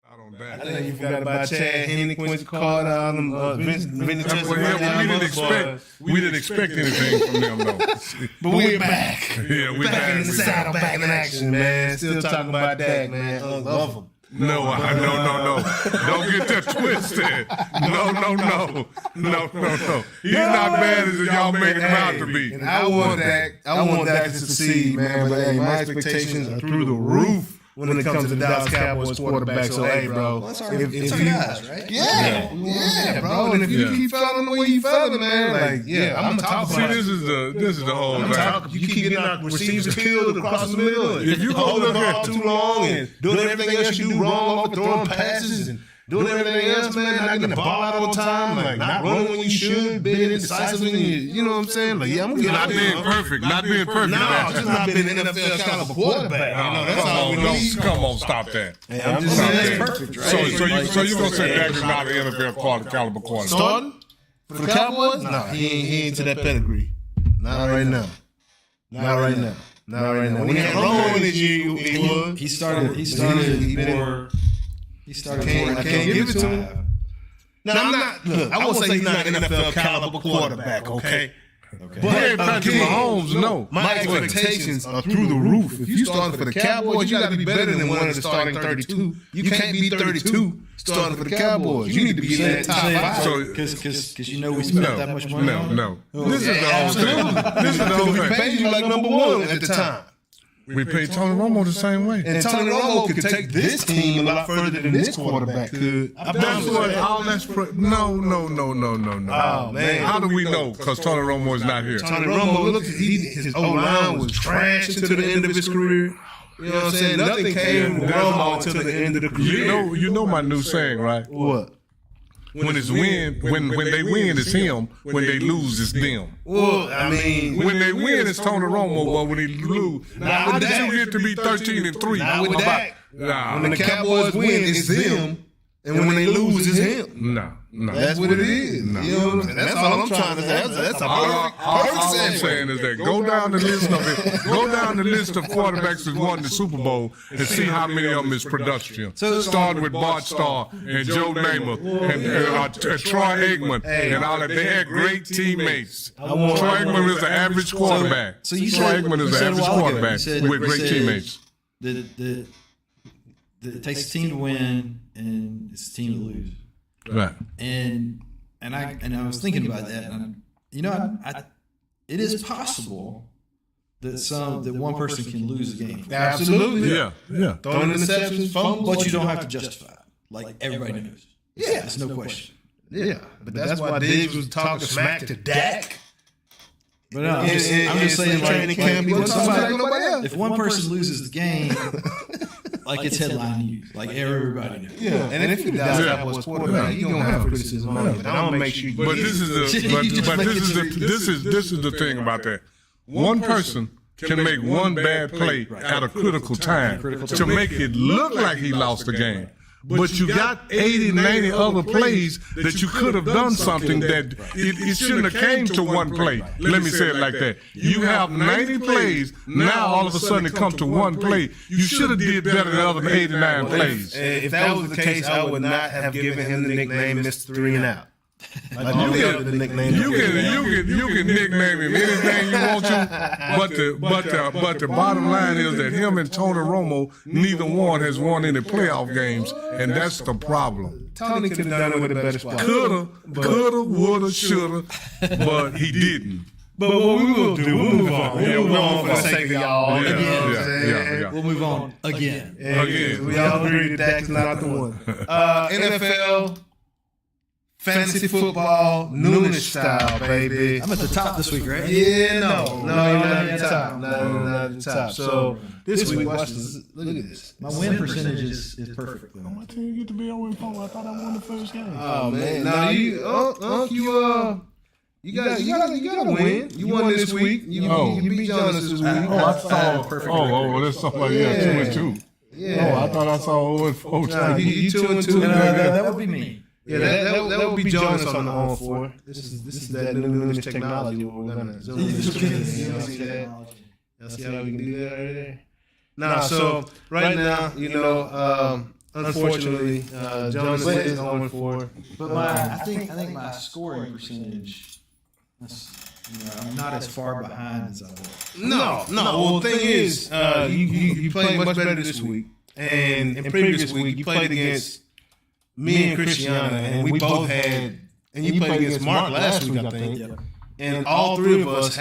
I don't that. I think you forgot about Chad, Henny, Quincy Carter, Vince we didn't expect anything from them, though. But we're back. Yeah, we're back in the saddle, back in action, man. Still talking about Dak, man. Love him. No. Don't get that twisted. No. He's not bad as y'all making him out to be. And I want Dak to succeed, man. But hey, my expectations are through the roof when it comes to the Dallas Cowboys quarterback. So hey, bro, if you guys, right? Yeah, bro. And if you keep feeling the way you feeling, man, like I'm gonna talk about it. See, this is the whole thing. You keep getting out receivers killed across the middle. If you hold the look at ball too long and doing everything else you do wrong, overthrowing passes and doing everything else, man, not getting the ball out on time, like not running when you should, being indecisive, you know what I'm saying? Like, I'm gonna get not being perfect. No, just not being an NFL caliber quarterback. That's all we need. Come on, stop that. Hey, I'm just saying, that's perfect, right? So you gonna say Dak is not an NFL caliber quarterback? Starting for the Cowboys? No, he ain't to that pedigree. Not right now. When he had rolling this year, he was. He started. I can't give it to him. No, I'm not. Look, I won't say he's not an NFL caliber quarterback, okay? Okay. But hey, Patrick Mahomes, no. My expectations are through the roof. If you starting for the Cowboys, you got to be better than one of the starting 32. You can't be 32 starting for the Cowboys. You need to be in that top 5. Because we spent that much money on No. This is the whole thing. This is the whole We thing. paid you like number 1 at the time. We paid Tony Romo the same way. And Tony Romo could take this team a lot further than this quarterback could. That's what all that's no. Oh, man. How do we know? Because Tony Romo is not here. Tony Romo, look, his O-line was trash until the end of his career. You know what I'm saying? Nothing came from Romo until the end of the career. You know my new saying, right? What? When they win, it's him. When they lose, it's them. Well, I mean, when they win, it's Tony Romo. But when they lose, how did you get to be 13-3? Not with that. When the Cowboys win, it's them. And when they lose, it's him. No. That's what it is. No. You know what I'm saying? That's all I'm trying to say. That's a all I'm saying is that go down the list of quarterbacks that won the Super Bowl and see how many of them is production. Starting with Bart Starr and Joe Namath and Troy Aikman and all that. They had great teammates. Troy Aikman is an average quarterback. Troy Aikman is an average quarterback with great teammates. It takes a team to win and it's a team to lose. Right. And I was thinking about that, and it is possible that one person can lose the game. Absolutely. Yeah. Throwing interceptions, fumbles. But you don't have to justify it. Like everybody knows. Yeah, there's no question. Yeah, but that's why Diggs was talking smack to Dak. But no, I'm just saying, training camp, if one person loses the game, like it's headline news, like everybody knows. Yeah, and if you guys Cowboys quarterback, you gonna have criticism on it. But I'm gonna make sure. But this is the thing about that. One person can make one bad play at a critical time to make it look like he lost the game. But you got 80, 90 other plays that you could have done something that it shouldn't have came to one play. Let me say it like that. You have 90 plays, now all of a sudden it comes to one play. You should have did better than the other 89 plays. If that was the case, I would not have given him the nickname Mr. 3 and Out. You can nickname him anything you want to, but the bottom line is that him and Tony Romo, neither one has won any playoff games, and that's the problem. Tony could have done it with a better spot. Coulda, woulda, shoulda, but he didn't. But what we will do, we'll move on. We'll move on for the sake of y'all. Yeah. We'll move on again. We all agree that Dak's not the one. NFL. Fantasy football, Noonish style, baby. I'm at the top this week, right? Yeah, no, you're not at the top. Not at the top. So this week, watch this. Look at this. My win percentage is perfect. My team get to be 0-4. I thought I won the first game. Oh man, now you got to win. You won this week. You beat Jonas this week. I saw. That's something like 2-2. Yeah. I thought I saw 0-4. You 2-2. That would be me. Yeah, that would be Jonas on the 0-4. This is that Noonish technology where we're gonna zoom in. You see that? Y'all see how we can do that right there? Nah, so right now, unfortunately, Jonas is 0-4. But I think my scoring percentage, I'm not as far behind as I was. No. Well, the thing is, you played much better this week, and in previous week you played against me and Christiana, and we both had, and you played against Mark last week, I think. Yep. And all three of us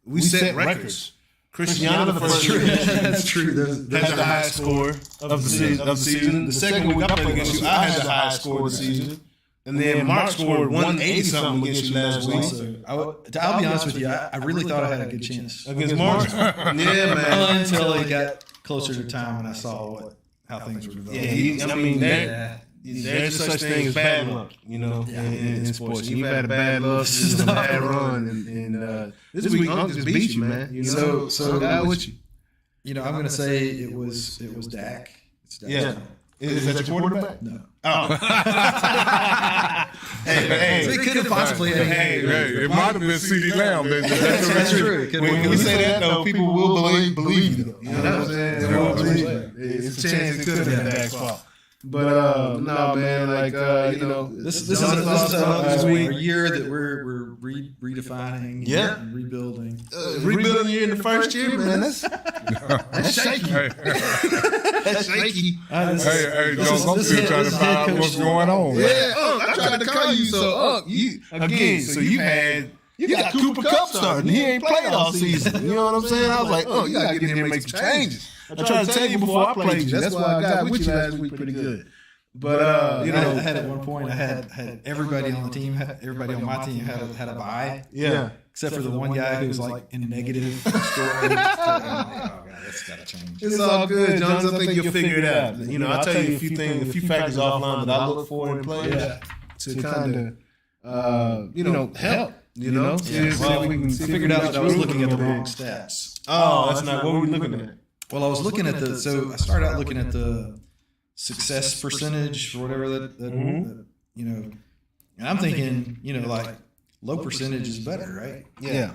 we set records. Christiana, the first week, that's true. Has the highest score of the season. The second week I played against you, I had the highest score of the season. And then Mark scored 180 something against you last week. I'll be honest with you, I really thought I had a good chance against Mark. Yeah, man. Until it got closer to time and I saw how things were developing. There's such thing as bad luck, in sports. You've had a bad luck, a bad run, and this week Unc just beat you, man. So God with you. I'm going to say it was Dak. It's Dak. Yeah. Is that your quarterback? No. Oh. hey. So it could have possibly. Hey, it might have been C.D. Lamb. That's true. When we say that, though, people will believe you. You know what I'm saying? It's a chance it could have been Dak's fault. But no, man, like you know, this is a year that we're redefining, and rebuilding. Rebuilding year in the first year, man. That's shaky. That's shaky. Hey, Joe, I'm still trying to find out what's going on. Yeah, I tried to call you. So, you got Cooper Kupp starting. He ain't played all season. You know what I'm saying? I was like, you got to get in here and make some changes. I tried to tell you before I played you. That's why I got with you last week pretty good. But you know, I had at one point, I had everybody on the team, everybody on my team had a bye. Yeah. Except for the one guy who was like in negative scoring. Oh God, that's got to change. It's all good, Jones. I think you'll figure it out. You know, I'll tell you a few factors offline that I look for in players to kind of, you know, help. You know, I figured out that I was looking at the wrong stats. Oh, that's not what we were looking at. Well, I was looking at I started out looking at the success percentage or whatever that you know, and I'm thinking, you know, like low percentage is better, right? Yeah.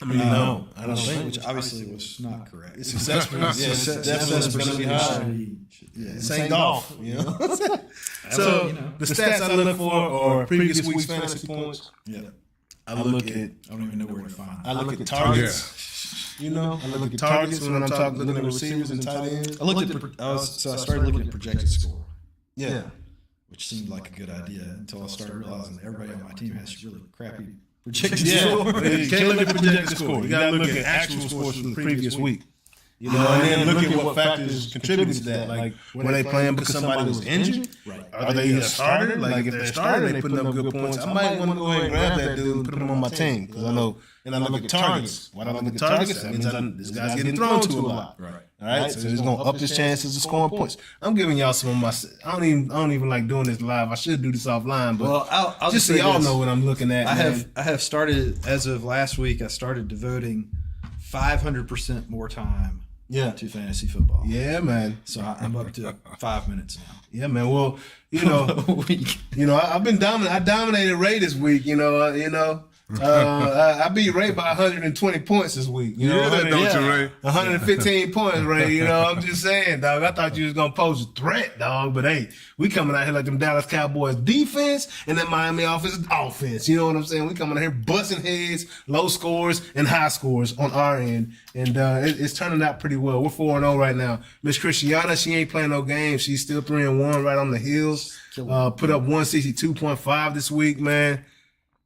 I mean, no, I don't think. Which obviously was not correct. It's successful. Success is going to be high. It's ain't golf, you know. So the stats I look for are previous week's fantasy points. Yeah. I look at. I don't even know where to find them. I look at targets. You know, I look at targets when I'm looking at receivers and tight ends. I started looking at projected score. Yeah. Which seemed like a good idea until I started realizing that everybody on my team has really crappy projected score. You can't look at projected score. You got to look at actual scores from the previous week. You know, and then look at what factors contribute to that. Like, were they playing because somebody was injured? Right. Are they a starter? Like, if they're starting and they putting up good points, I might want to go ahead and grab that dude and put him on my team because I know. And I look at targets. When I look at targets, that means this guy's getting thrown to a lot. Right. All right, so he's gonna up his chances of scoring points. I'm giving y'all some of my. I don't even like doing this live. I should do this offline, but I'll just so y'all know what I'm looking at. I have started as of last week. I started devoting 500% more time. To fantasy football. Yeah, man. So I'm up to 5 minutes now. Yeah, man. Well, you know, I've been dominant. I dominated Ray this week. I beat Ray by 120 points this week. You know, don't you, Ray? 115 points, Ray. You know, I'm just saying, dog. I thought you was gonna pose a threat, dog. But hey, we coming out here like them Dallas Cowboys defense and that Miami offense. You know what I'm saying? We coming out here busting heads, low scores and high scores on our end, and it's turning out pretty well. We're 4-0 right now. Miss Christiana, she ain't playing no games. She's still 3-1 right on the heels. Put up 162.5 this week, man.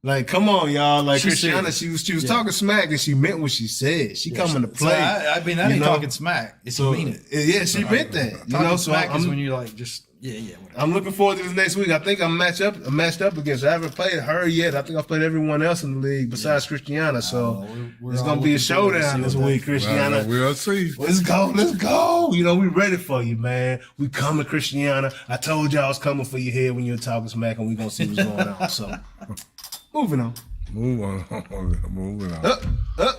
Like, come on, y'all. Like, Christiana, she was talking smack and she meant what she said. She coming to play. So I mean, that ain't talking smack. It's you mean it. Yeah, she meant that. Talking smack is when you're like, just, whatever. I'm looking forward to this next week. I think I'm matched up against her. I haven't played her yet. I think I've played everyone else in the league besides Christiana. So it's going to be a showdown this week, Christiana. We'll see. Let's go. You know, we ready for you, man. We coming, Christiana. I told y'all I was coming for your head when you were talking smack, and we going to see what's going on. So... Moving on. Moving on.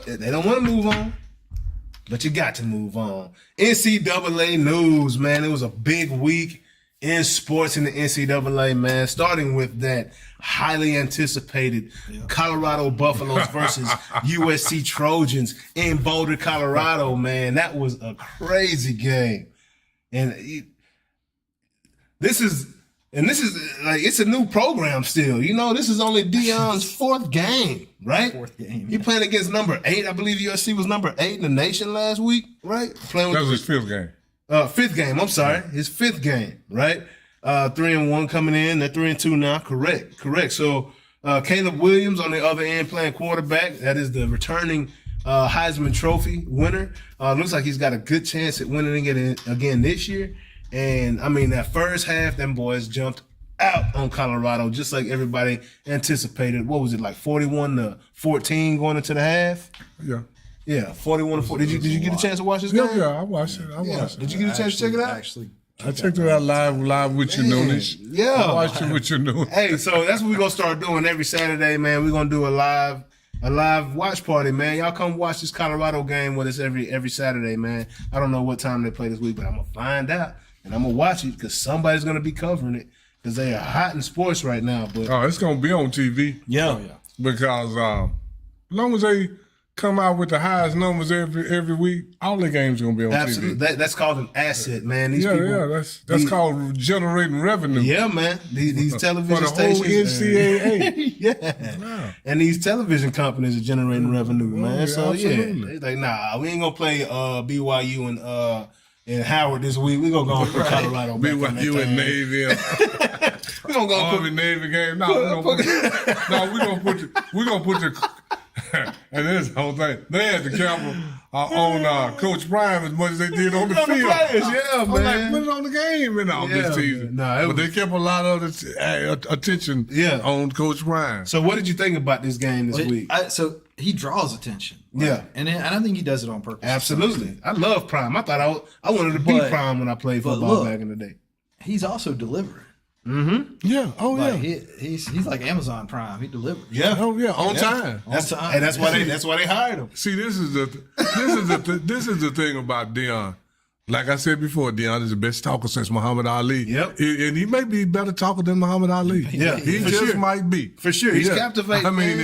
They don't want to move on, but you got to move on. NCAA news, man. It was a big week in sports in the NCAA, man. Starting with that highly anticipated Colorado Buffaloes versus USC Trojans in Boulder, Colorado, man. That was a crazy game. And this is like, it's a new program still. You know, this is only Deion's fourth game, right? Fourth game. He playing against number 8. I believe USC was number 8 in the nation last week, right? Playing with that was his fifth game. Fifth game. I'm sorry. His fifth game, right? 3-1 coming in. They're 3-2 now. Correct. So Caleb Williams on the other end playing quarterback. That is the returning Heisman Trophy winner. Looks like he's got a good chance at winning it again this year. And, I mean, that first half, them boys jumped out on Colorado just like everybody anticipated. What was it, like 41-14 going into the half? Yeah. Yeah, 41-14. Did you get a chance to watch this game? Yeah, I watched it. Did you get a chance to check it out? Actually, I checked it out live with you, Noonish. Yeah. I watched it with you, Noonish. Hey, so that's what we're going to start doing every Saturday, man. We're going to do a live watch party, man. Y'all come watch this Colorado game with us every Saturday, man. I don't know what time they play this week, but I'm going to find out. And I'm going to watch it because somebody's going to be covering it because they are hot in sports right now. But it's going to be on TV. Yeah. Because as long as they come out with the highest numbers every week, all the games are gonna be on Absolutely. TV. That's called an asset, man. These people, that's called generating revenue. Yeah, man. These television for the whole stations, NCAA. yeah. And these television companies are generating revenue, man. So absolutely. they like, nah, we ain't gonna play BYU and Howard this week. We gonna go and put Colorado back in that BYU and thing. Navy. We gonna go Army Navy game. No, we gonna put the and this whole thing. They had the camera on Coach Prime as much as they did on the field. Yeah, man. Like, put it on the game and all this season. No, but they kept a lot of attention on Coach Prime. So what did you think about this game this week? So he draws attention. Right? Yeah. And I don't think he does it on purpose. Absolutely. I love Prime. I thought I wanted to be Prime when I played football back in the day. He's also delivering. Mm-hmm. Yeah. Oh, like yeah. He's like Amazon Prime. He delivers. Yeah. Oh, yeah. On time. That's why they hired him. See, this is the thing about Deion. Like I said before, Deion is the best talker since Muhammad Ali. Yep. And he may be a better talker than Muhammad Ali. Yeah, he for just sure. might be. For sure. He's captivating. I mean,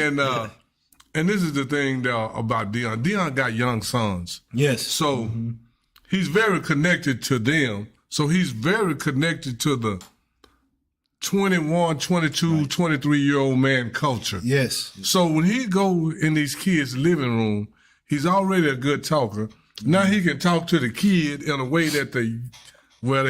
and this is the thing about Deion. Deion got young sons. Yes. So he's very connected to them. So he's very connected to the 21, 22, 23-year-old man culture. Yes. So when he go in these kids' living room, he's already a good talker. Now he can talk to the kid in a way that the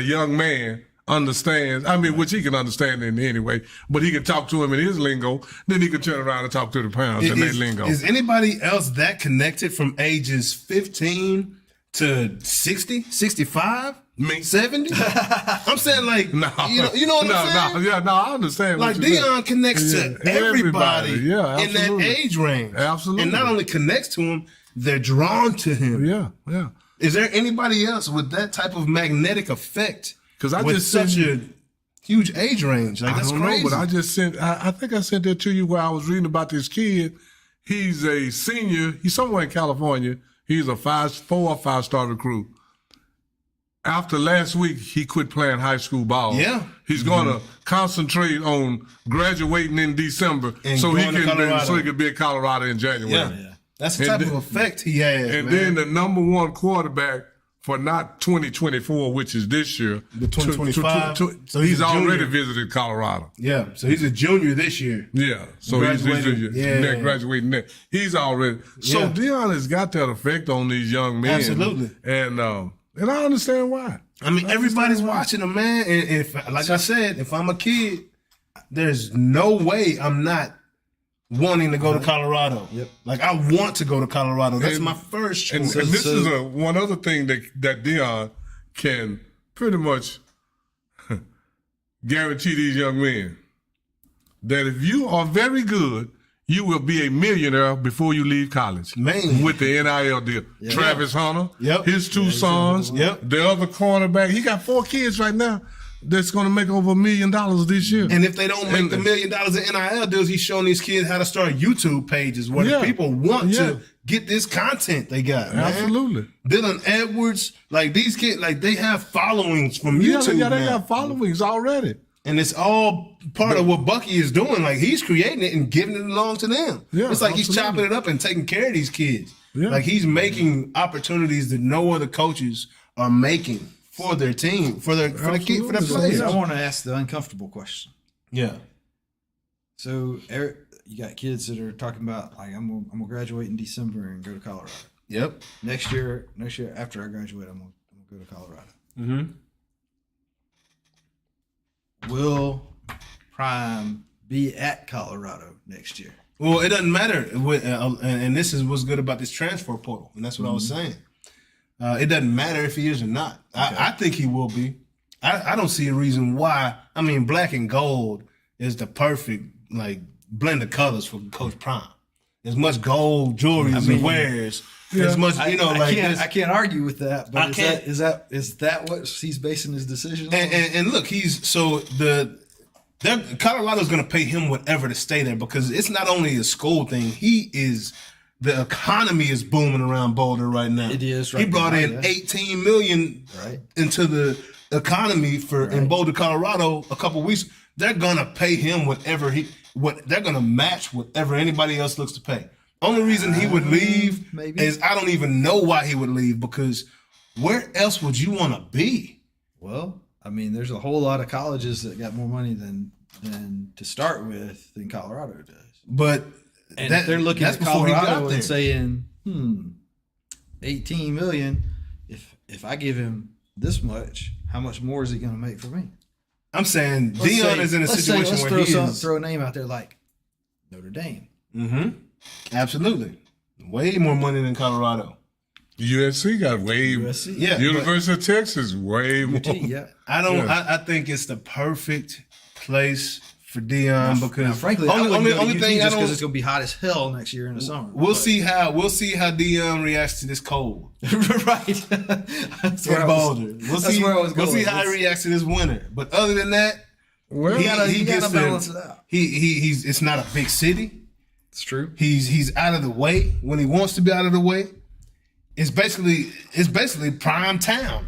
young man understands. I mean, which he can understand in any way, but he can talk to him in his lingo. Then he can turn around and talk to the parents in their lingo. Is anybody else that connected from ages 15 to 60, 65? Me? 70? I'm saying like, you know what I'm saying? I understand. Like Deion connects to everybody in that age range. Absolutely. And not only connects to him, they're drawn to him. Yeah. Is there anybody else with that type of magnetic effect? Because I with just such a huge age range. Like, that's crazy. Know, but I just sent, I think I sent that to you where I was reading about this kid. He's a senior. He's somewhere in California. He's a 4 or 5 star recruit. After last week, he quit playing high school ball. Yeah. He's going to concentrate on graduating in December so he can be in Colorado in January. Yeah. That's the type of effect he has. And man. then the number one quarterback for not 2024, which is this year. The 2025. So he's already visited Colorado. Yeah. So he's a junior this year. Yeah. So he's graduating next. He's already. So Deion has got that effect on these young men. Absolutely. And I understand why. I mean, everybody's watching him, man. And if, like I said, if I'm a kid, there's no way I'm not wanting to go to Colorado. Yep. Like, I want to go to Colorado. That's my first choice. And this is one other thing that Deion can pretty much guarantee these young men, that if you are very good, you will be a millionaire before you leave college. Man. With the NIL deal. Yep. Travis Hunter, his 2 sons, the other cornerback. He got 4 kids right now that's going to make over $1 million this year. And if they don't make the $1 million in NIL deals, he's showing these kids how to start YouTube pages where the people want to get this content they got. Man. Absolutely. Dylan Edwards, like these kids, like they have followings from YouTube. Yeah, they got followings already. And it's all part of what Bucky is doing. Like, he's creating it and giving it along to them. Yeah, it's like he's chopping it up and taking care of these kids. Yeah. Like, he's making opportunities that no other coaches are making for their team, for their players. I want to ask the uncomfortable question. Yeah. So, Eric, you got kids that are talking about, like, I'm gonna graduate in December and go to Colorado. Yep. Next year after I graduate, I'm gonna go to Colorado. Mm-hmm. Will Prime be at Colorado next year? Well, it doesn't matter. And this is what's good about this transfer portal. And that's what I was saying. It doesn't matter if he is or not. Okay. I think he will be. I don't see a reason why. I mean, black and gold is the perfect, like, blend of colors for Coach Prime. As much gold jewelry as he wears. Yeah. As much, I can't argue with that. But is that what he's basing his decision on? And look, Colorado's going to pay him whatever to stay there because it's not only a school thing. The economy is booming around Boulder right now. It is. He brought in $18 million into the economy in Boulder, Colorado a couple weeks. They're going to pay him they're going to match whatever anybody else looks to pay. Only reason he would leave maybe. is I don't even know why he would leave, because where else would you want to be? Well, I mean, there's a whole lot of colleges that got more money than to start with than Colorado does. But And if they're looking at before he got Colorado there. and saying, 18 million, if I give him this much, how much more is he going to make for me? I'm saying Deion is in a situation where he is. Throw a name out there like Notre Dame. Mm-hmm. Absolutely. Way more money than Colorado. USC got way. USC. Yeah. University of Texas way more. Yeah. I think it's the perfect place for Deion because Now, frankly, only thing just because it's going to be hot as hell next year in the summer. We'll see how Deion reacts to this cold. Right. In Boulder. We'll see how he reacts to this winter. But other than that, Well, You gets gotta balance it out. He's it's not a big city. It's true. He's out of the way when he wants to be out of the way. It's basically prime town.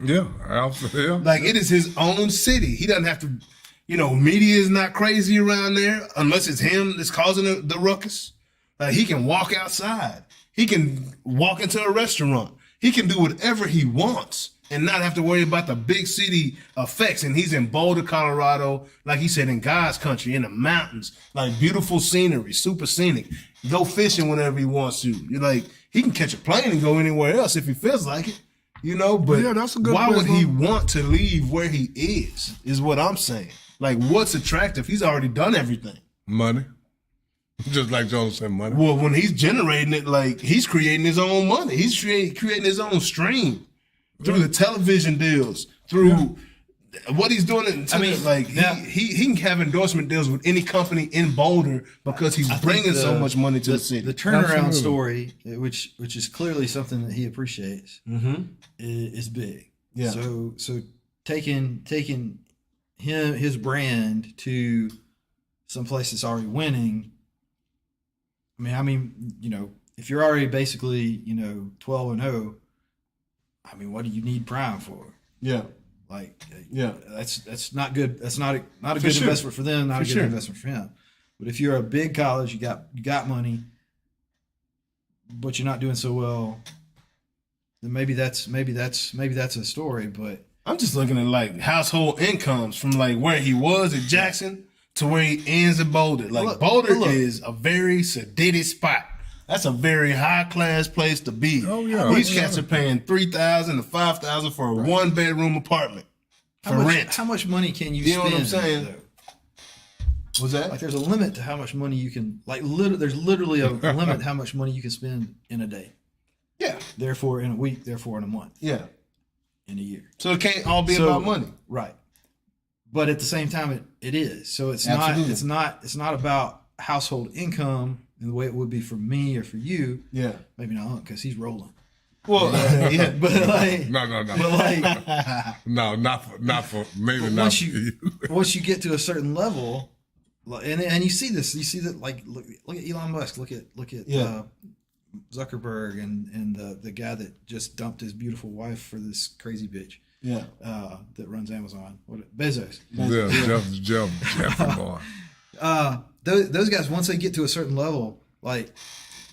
yeah, absolutely. Yeah. Like it is his own city. He doesn't have to, media is not crazy around there unless it's him that's causing the ruckus. Like he can walk outside. He can walk into a restaurant. He can do whatever he wants and not have to worry about the big city effects. And he's in Boulder, Colorado, like he said, in God's country, in the mountains, like beautiful scenery, super scenic. Go fishing whenever he wants to. You're like, he can catch a plane and go anywhere else if he feels like it, But Yeah, that's a good why place, would he man. want to leave where he is what I'm saying. Like, what's attractive? He's already done everything. Money. Just like Joe said, money. Well, when he's generating it, like he's creating his own money. He's creating his own stream through the television deals, through what he's doing. He can have endorsement deals with any company in Boulder because he's bringing so much money to the city. The turnaround Absolutely. story, which is clearly something that he appreciates, is big. Yeah. So taking his brand to some place that's already winning. I mean, if you're already basically 12-0, I mean, what do you need Prime for? Yeah. Like, Yeah. that's not good. That's not a good sure. investment for them. Not a good sure. investment for him. But if you're a big college, you got money, but you're not doing so well, then maybe that's a story. But I'm just looking at like household incomes from like where he was at Jackson to where he ends in Boulder. Like Boulder is a very sedated spot. That's a very high class place to be. Oh, yeah. These cats are paying $3,000 to $5,000 for a 1-bedroom apartment for rent. How much money can you You know spend? what I'm saying? Though? What's that? Like, there's a limit to how much money you can. There's literally a limit to how much money you can spend in a day. Yeah. Therefore, in a week. Therefore, in a month. Yeah. In a year. So it can't all be about money. Right. But at the same time, it is. So it's Absolutely. It's not about household income in the way it would be for me or for you. Yeah. Maybe not because he's rolling. Well, yeah. But like, No. but like, No, not for maybe not once for you. once you get to a certain level, and you see this, you see that, like, look at Elon Musk, look at Zuckerberg and the guy that just dumped his beautiful wife for this crazy bitch. Yeah. That runs Amazon. Bezos. Yeah, Jeff boy. Those guys, once they get to a certain level, like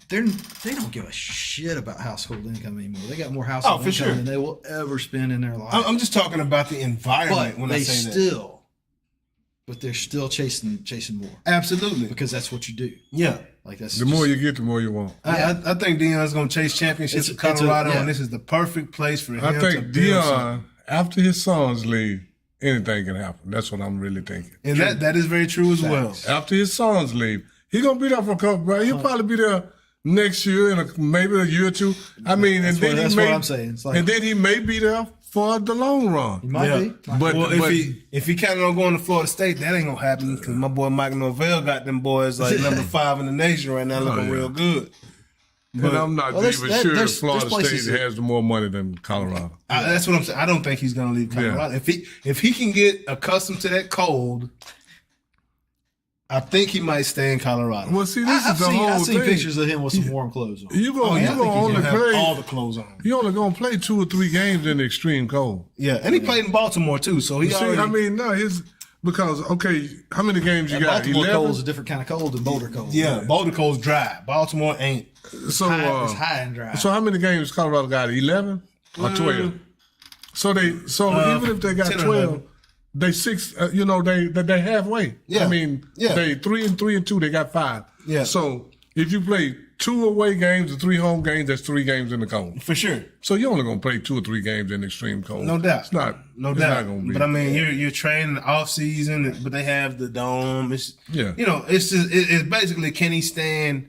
they don't give a shit about household income anymore. They got more household for income sure. than they will ever spend in their life. I'm just talking about the environment but when they I say that. they're still chasing more Absolutely. because that's what you do. Yeah. Like that's The more you get, the more you want. I think Deion's going to chase championships in Colorado, and this is the perfect place for him I to think build something. Deion, after his sons leave, anything can happen. That's what I'm really thinking. And that is very true as well. After his sons leave, he's gonna be there for a couple. Right? He'll probably be there next year maybe a year or two. I mean, that's what I'm saying. It's like, and then he may be there for the long run. he might be. But, if he counted on going to Florida State, that ain't gonna happen because my boy Mike Norvell got them boys like number 5 in the nation right now, looking real good. and I'm not Well, even sure there's Florida places State has more money than Colorado. That's what I'm saying. I don't think he's gonna leave Colorado. If he can get accustomed to that cold, I think he might stay in Colorado. Well, see, this I've is the whole seen thing. pictures of him with some warm clothes on. You go, I you think go he's only gonna have play. all the clothes on. You only gonna play 2 or 3 games in the extreme cold. Yeah, and he played in Baltimore too, so he See, already. I mean, no, Because okay, how many games you And got? Baltimore 11? cold is a different kind of cold than Boulder cold. Yeah, Boulder Cold's dry. Baltimore ain't. So It's high and dry. So how many games Colorado got? 11 or 12? So even if they got 10 or 12, 11. they six. They halfway. Yeah. I mean, Yeah. they 3 and 3 and 2. They got 5. Yeah. So if you play 2 away games and 3 home games, that's 3 games in the cold. For sure. So you're only gonna play 2 or 3 games in extreme cold. No doubt. It's not. No it's doubt. Not gonna be. But I mean, you're training off season, but they have the dome. It's Yeah. it's just it's basically, can he stand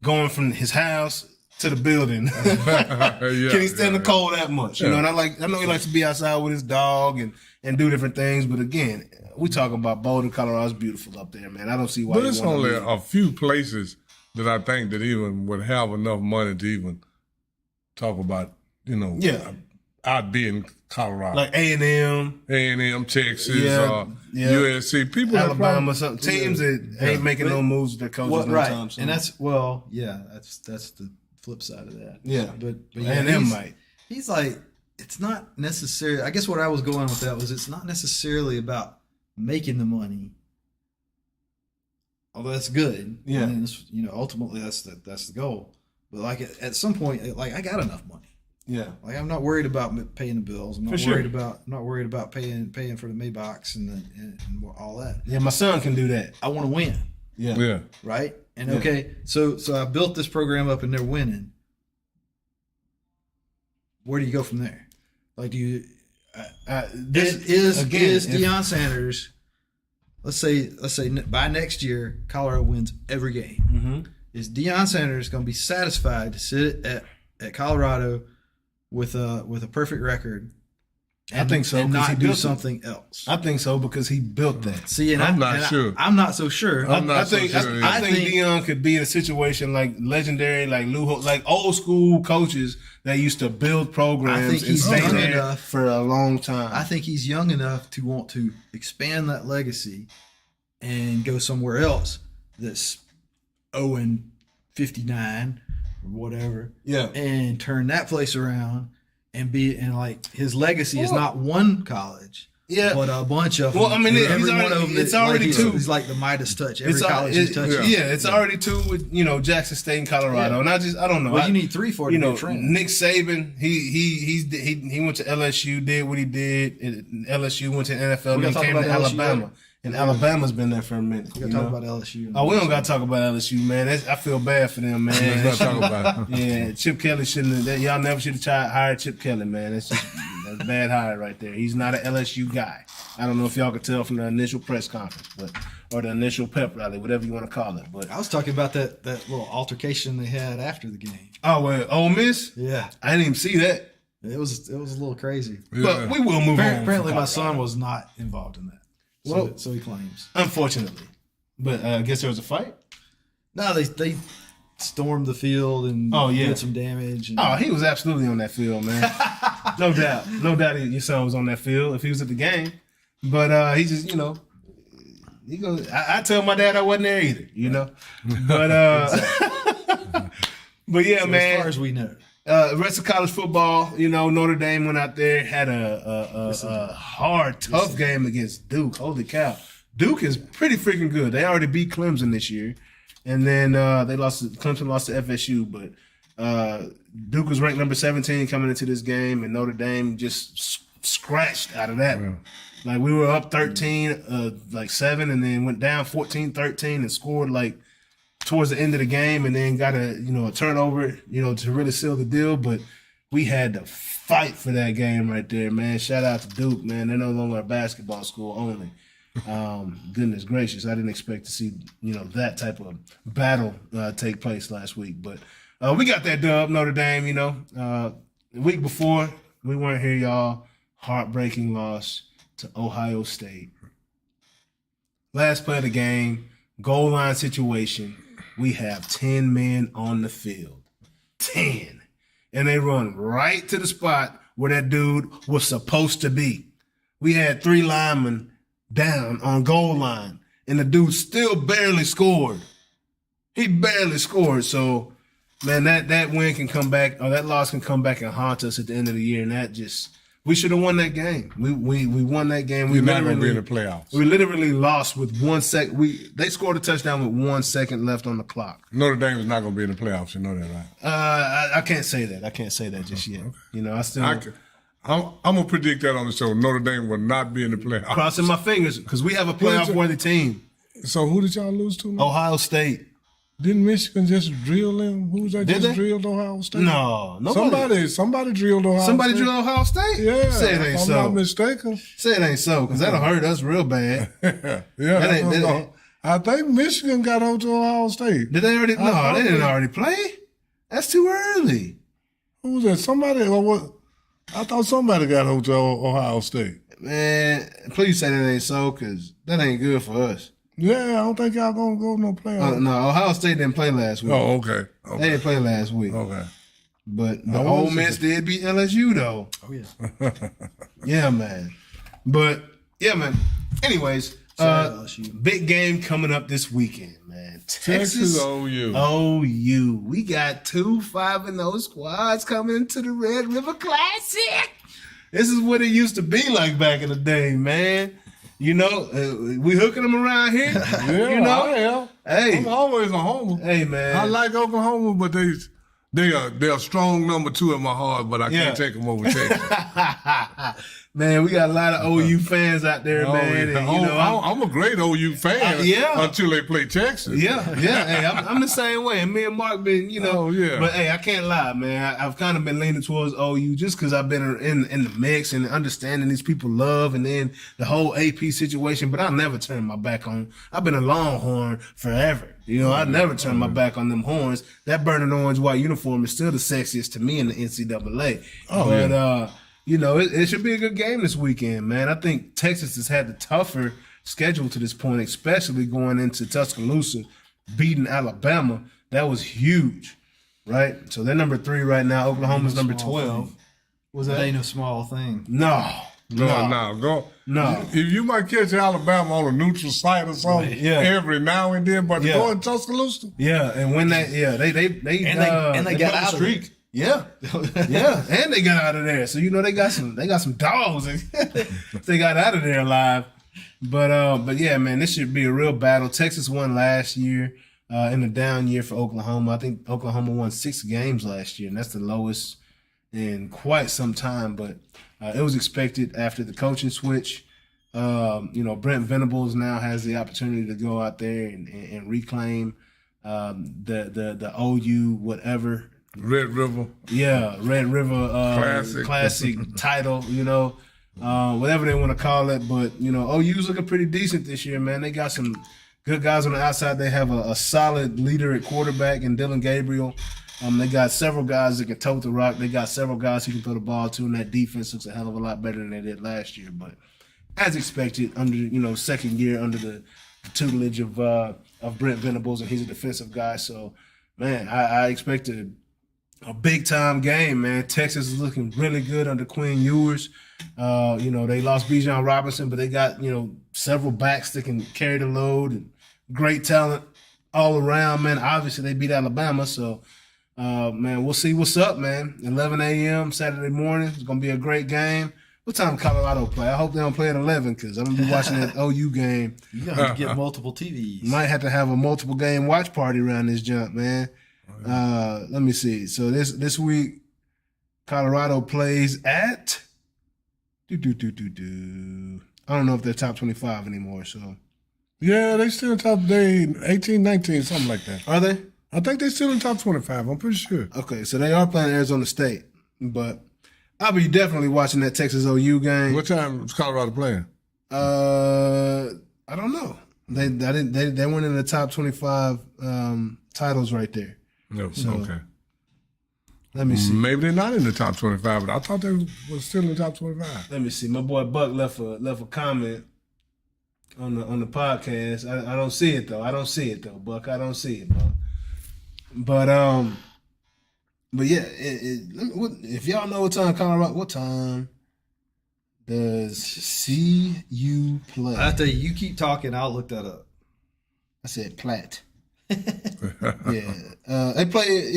going from his house to the building? Can he stand the cold that much? You know, and I know he likes to be outside with his dog and do different things. But again, we talk about Boulder, Colorado. It's beautiful up there, man. I don't see why. But it's only a few places that I think that even would have enough money to even talk about, outbidding Colorado. like A&M, A&M, Texas, Yeah. USC. People that Alabama, probably, some teams that ain't making no moves with their coaches Well, no right, time soon. and that's the flip side of that. Yeah. but A&M he's- might. He's like, it's not necessarily. I guess what I was going with that was it's not necessarily about making the money, although that's good. Yeah. and it's, ultimately that's the goal. But like at some point, like I got enough money. Yeah. Like I'm not worried about paying the bills. I'm not For sure. worried about paying for the Maybachs and all that. Yeah, my son can do that. I want to win. Yeah. yeah. Right? And Yeah. okay, so I built this program up and they're winning. Where do you go from there? Like, do you is Deion Sanders? Let's say by next year, Colorado wins every game. Mm-hmm. Is Deion Sanders going to be satisfied to sit at Colorado with a perfect record? I think so, and 'cause he not do built it. something else. I think so because he built that. See, and I'm not sure. I'm not so sure. I'm not I think so sure. I think think- Deion could be in a situation like legendary, like Lou, like old school coaches that used to build programs I think and he's stay young there enough. for a long time. I think he's young enough to want to expand that legacy and go somewhere else that's 0-59 or whatever, yeah, and turn that place around and like his legacy is not one college, yeah. but a bunch of them. Well, I mean, And he's every already- one of them it's that, like, already two. He's like the Midas touch. Every It's college he's touching. it's already two with Jackson State and Colorado, Yeah. and I don't know. Well, you need 3 for it to be a trend. Nick Saban, he went to LSU, did what he did. And LSU went to NFL, We then gotta talk came to about LSU Alabama, later. and Alabama's been there for a minute. We got to talk about LSU. Oh, we don't got to talk about LSU, man. I feel bad for them, man. Let's not talk about it. Yeah, Chip Kelly shouldn't have. Y'all never should have hired Chip Kelly, man. That's a bad hire right there. He's not an LSU guy. I don't know if y'all could tell from the initial press conference, or the initial pep rally, whatever you want to call it. But I was talking about that little altercation they had after the game. Ole Miss, Yeah, I didn't even see that. it was a little crazy. But we will move on. Apparently, from my Colorado. son was not involved in that. Well- So he claims. Unfortunately, but I guess there was a fight. No, they stormed the field and Oh, yeah. did some damage. And, Oh, he was absolutely on that field, man. No doubt. No doubt your son was on that field if he was at the game. But he just, he goes, I tell my dad I wasn't there either, But but yeah, so man. as far as we know, The rest of college football, Notre Dame went out there, had a hard, tough game against Duke. Holy cow. Duke is pretty freaking good. They already beat Clemson this year. And then Clemson lost to FSU, but Duke was ranked number 17 coming into this game, and Notre Dame just scratched out of that one. Like, we were up 13, 7, and then went down 14-13 and scored towards the end of the game, and then got a turnover, to really seal the deal. But we had to fight for that game right there, man. Shout out to Duke, man. They're no longer a basketball school only. Goodness gracious, I didn't expect to see that type of battle take place last week. But we got that dub, Notre Dame. The week before we weren't here, y'all. Heartbreaking loss to Ohio State. Last play of the game, goal line situation. We have 10 men on the field. 10. And they run right to the spot where that dude was supposed to be. We had 3 linemen down on goal line, and the dude still barely scored. He barely scored. So, man, that win can come back, or that loss can come back and haunt us at the end of the year, and that just We should have won that game. We won that game. We're not going to be in the playoffs. We literally lost with 1 second. They scored a touchdown with 1 second left on the clock. Notre Dame is not going to be in the playoffs. You know that, right? I can't say that. I can't say that just yet. Okay. You know, I'm going to predict that on the show. Notre Dame will not be in the playoffs. Crossing my fingers because we have a playoff-worthy team. So who did y'all lose to? Man? Ohio State. Didn't Michigan just drill them? Who was that drilled Ohio State? No, nobody. Somebody drilled Ohio State. Somebody drilled Ohio State? Yeah. Say it ain't so. I'm not mistaken. Say it ain't so, because that'll hurt us real bad. Yeah. I think Michigan got on to Ohio State. Did they already? No, they didn't already play. That's too early. Who was that? Somebody or what? I thought somebody got on to Ohio State. Man, please say that ain't so, because that ain't good for us. Yeah, I don't think y'all gonna go no playoffs. No, Ohio State didn't play last week. Oh, okay. They didn't play last week. Okay. But Ole Miss did beat LSU though. Oh yeah. Yeah, man. But yeah, man. Anyways, big game coming up this weekend, man. Texas OU. OU. We got 2 5-0 squads coming into the Red River Classic. This is what it used to be like back in the day, man. You know, we hooking them around here. Yeah, you know? I am. Hey. I'm always a homer. Hey, man. I like Oklahoma, but they're a strong number 2 in my heart, but I can't take them over Texas. Man, we got a lot of OU fans out there, man. Yeah. And, you know, I'm a great OU fan until they play Texas. Yeah. Hey, I'm the same way. And me and Mark been, you know. Oh, yeah. But, hey, I can't lie, man. I've kind of been leaning towards OU just because I've been in the mix and understanding these people love and then the whole AP situation. But I'll never turn my back on. I've been a Longhorn forever. You know, I never turn my back on them horns. That burning orange white uniform is still the sexiest to me in the NCAA. You know, it should be a good game this weekend, man. I think Texas has had the tougher schedule to this point, especially going into Tuscaloosa, beating Alabama. That was huge, right? So they're number 3 right now. Oklahoma's number 12. Was that ain't no small thing? No. Go. No. You might catch Alabama on a neutral site or something every now and then, but to go in Tuscaloosa. Yeah, and when that, they got out of streak. Yeah, and they got out of there. So you know they got some dogs. They got out of there alive. But yeah, man, this should be a real battle. Texas won last year in a down year for Oklahoma. I think Oklahoma won 6 games last year, and that's the lowest in quite some time. But it was expected after the coaching switch. You know, Brent Venables now has the opportunity to go out there and reclaim the OU whatever. Red River. Yeah, Red River classic title, you know, whatever they want to call it. But, you know, OU's looking pretty decent this year, man. They got some good guys on the outside. They have a solid leader at quarterback in Dylan Gabriel. They got several guys that can tote the rock. They got several guys who can throw the ball to, and that defense looks a hell of a lot better than they did last year. But as expected, under, you know, second year under the tutelage of Brent Venables, and he's a defensive guy. So, man, I expect a big-time game, man. Texas is looking really good under Quinn Ewers. You know, they lost Bijan Robinson, but they got, you know, several backs that can carry the load and great talent all around, man. Obviously, they beat Alabama, so, man, we'll see what's up, man. 11 a.m. Saturday morning. It's going to be a great game. What time Colorado play? I hope they don't play at 11 because I'm going to be watching that OU game. You got to get multiple TVs. Might have to have a multiple game watch party around this jump, man. Let me see. So this week, Colorado plays at I don't know if they're top 25 anymore. So yeah, they still in top. They 18, 19, something like that. Are they? I think they're still in top 25. I'm pretty sure. Okay, so they are playing Arizona State, but I'll be definitely watching that Texas OU game. What time is Colorado playing? I don't know. They weren't in the top 25 titles right there. No, so, okay. Let me see. Maybe they're not in the top 25, but I thought they were still in the top 25. Let me see. My boy Buck left a comment on the podcast. I don't see it though. Buck. I don't see it, Buck. But yeah, if y'all know what time Colorado, what time does CU play? I tell you, you keep talking, I'll look that up. I said Platt. Yeah. They play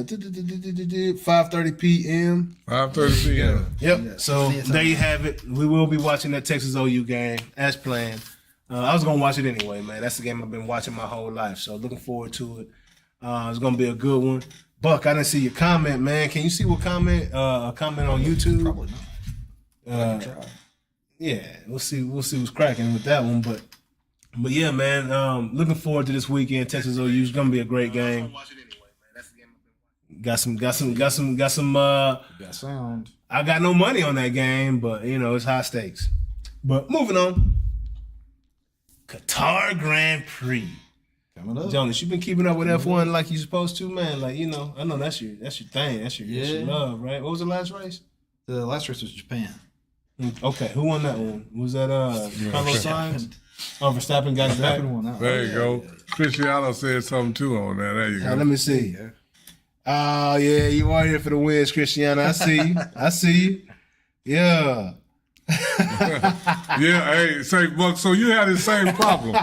5:30 p.m. 5:30 p.m. Yep. Yeah, So plenty of there time. you have it. We will be watching that Texas OU game as planned. I was gonna watch it anyway, man. That's the game I've been watching my whole life. So looking forward to it. It's gonna be a good one. Buck, I didn't see your comment, man. Can you see what comment? A comment on YouTube? Probably not. I can try. Yeah, we'll see what's cracking with that one. But yeah, man. Looking forward to this weekend. Texas OU is gonna be a great game. Got some. Got sound. I got no money on that game, but it's high stakes. But moving on. Qatar Grand Prix. Coming up. Jonas, you been keeping up with F1 like you're supposed to, man. Like, I know that's your thing. That's your love, right? What was the last race? The last race was Japan. Okay, who won that one? Was that Carlos Sainz? Oh, Verstappen got it back. Won that There one. you go. Cristiano said something too on that. There you go. Let me see. Oh, yeah, you are here for the wins, Cristiano. I see you. I see you. Yeah. Yeah, hey, say, Buck, so you had the same problem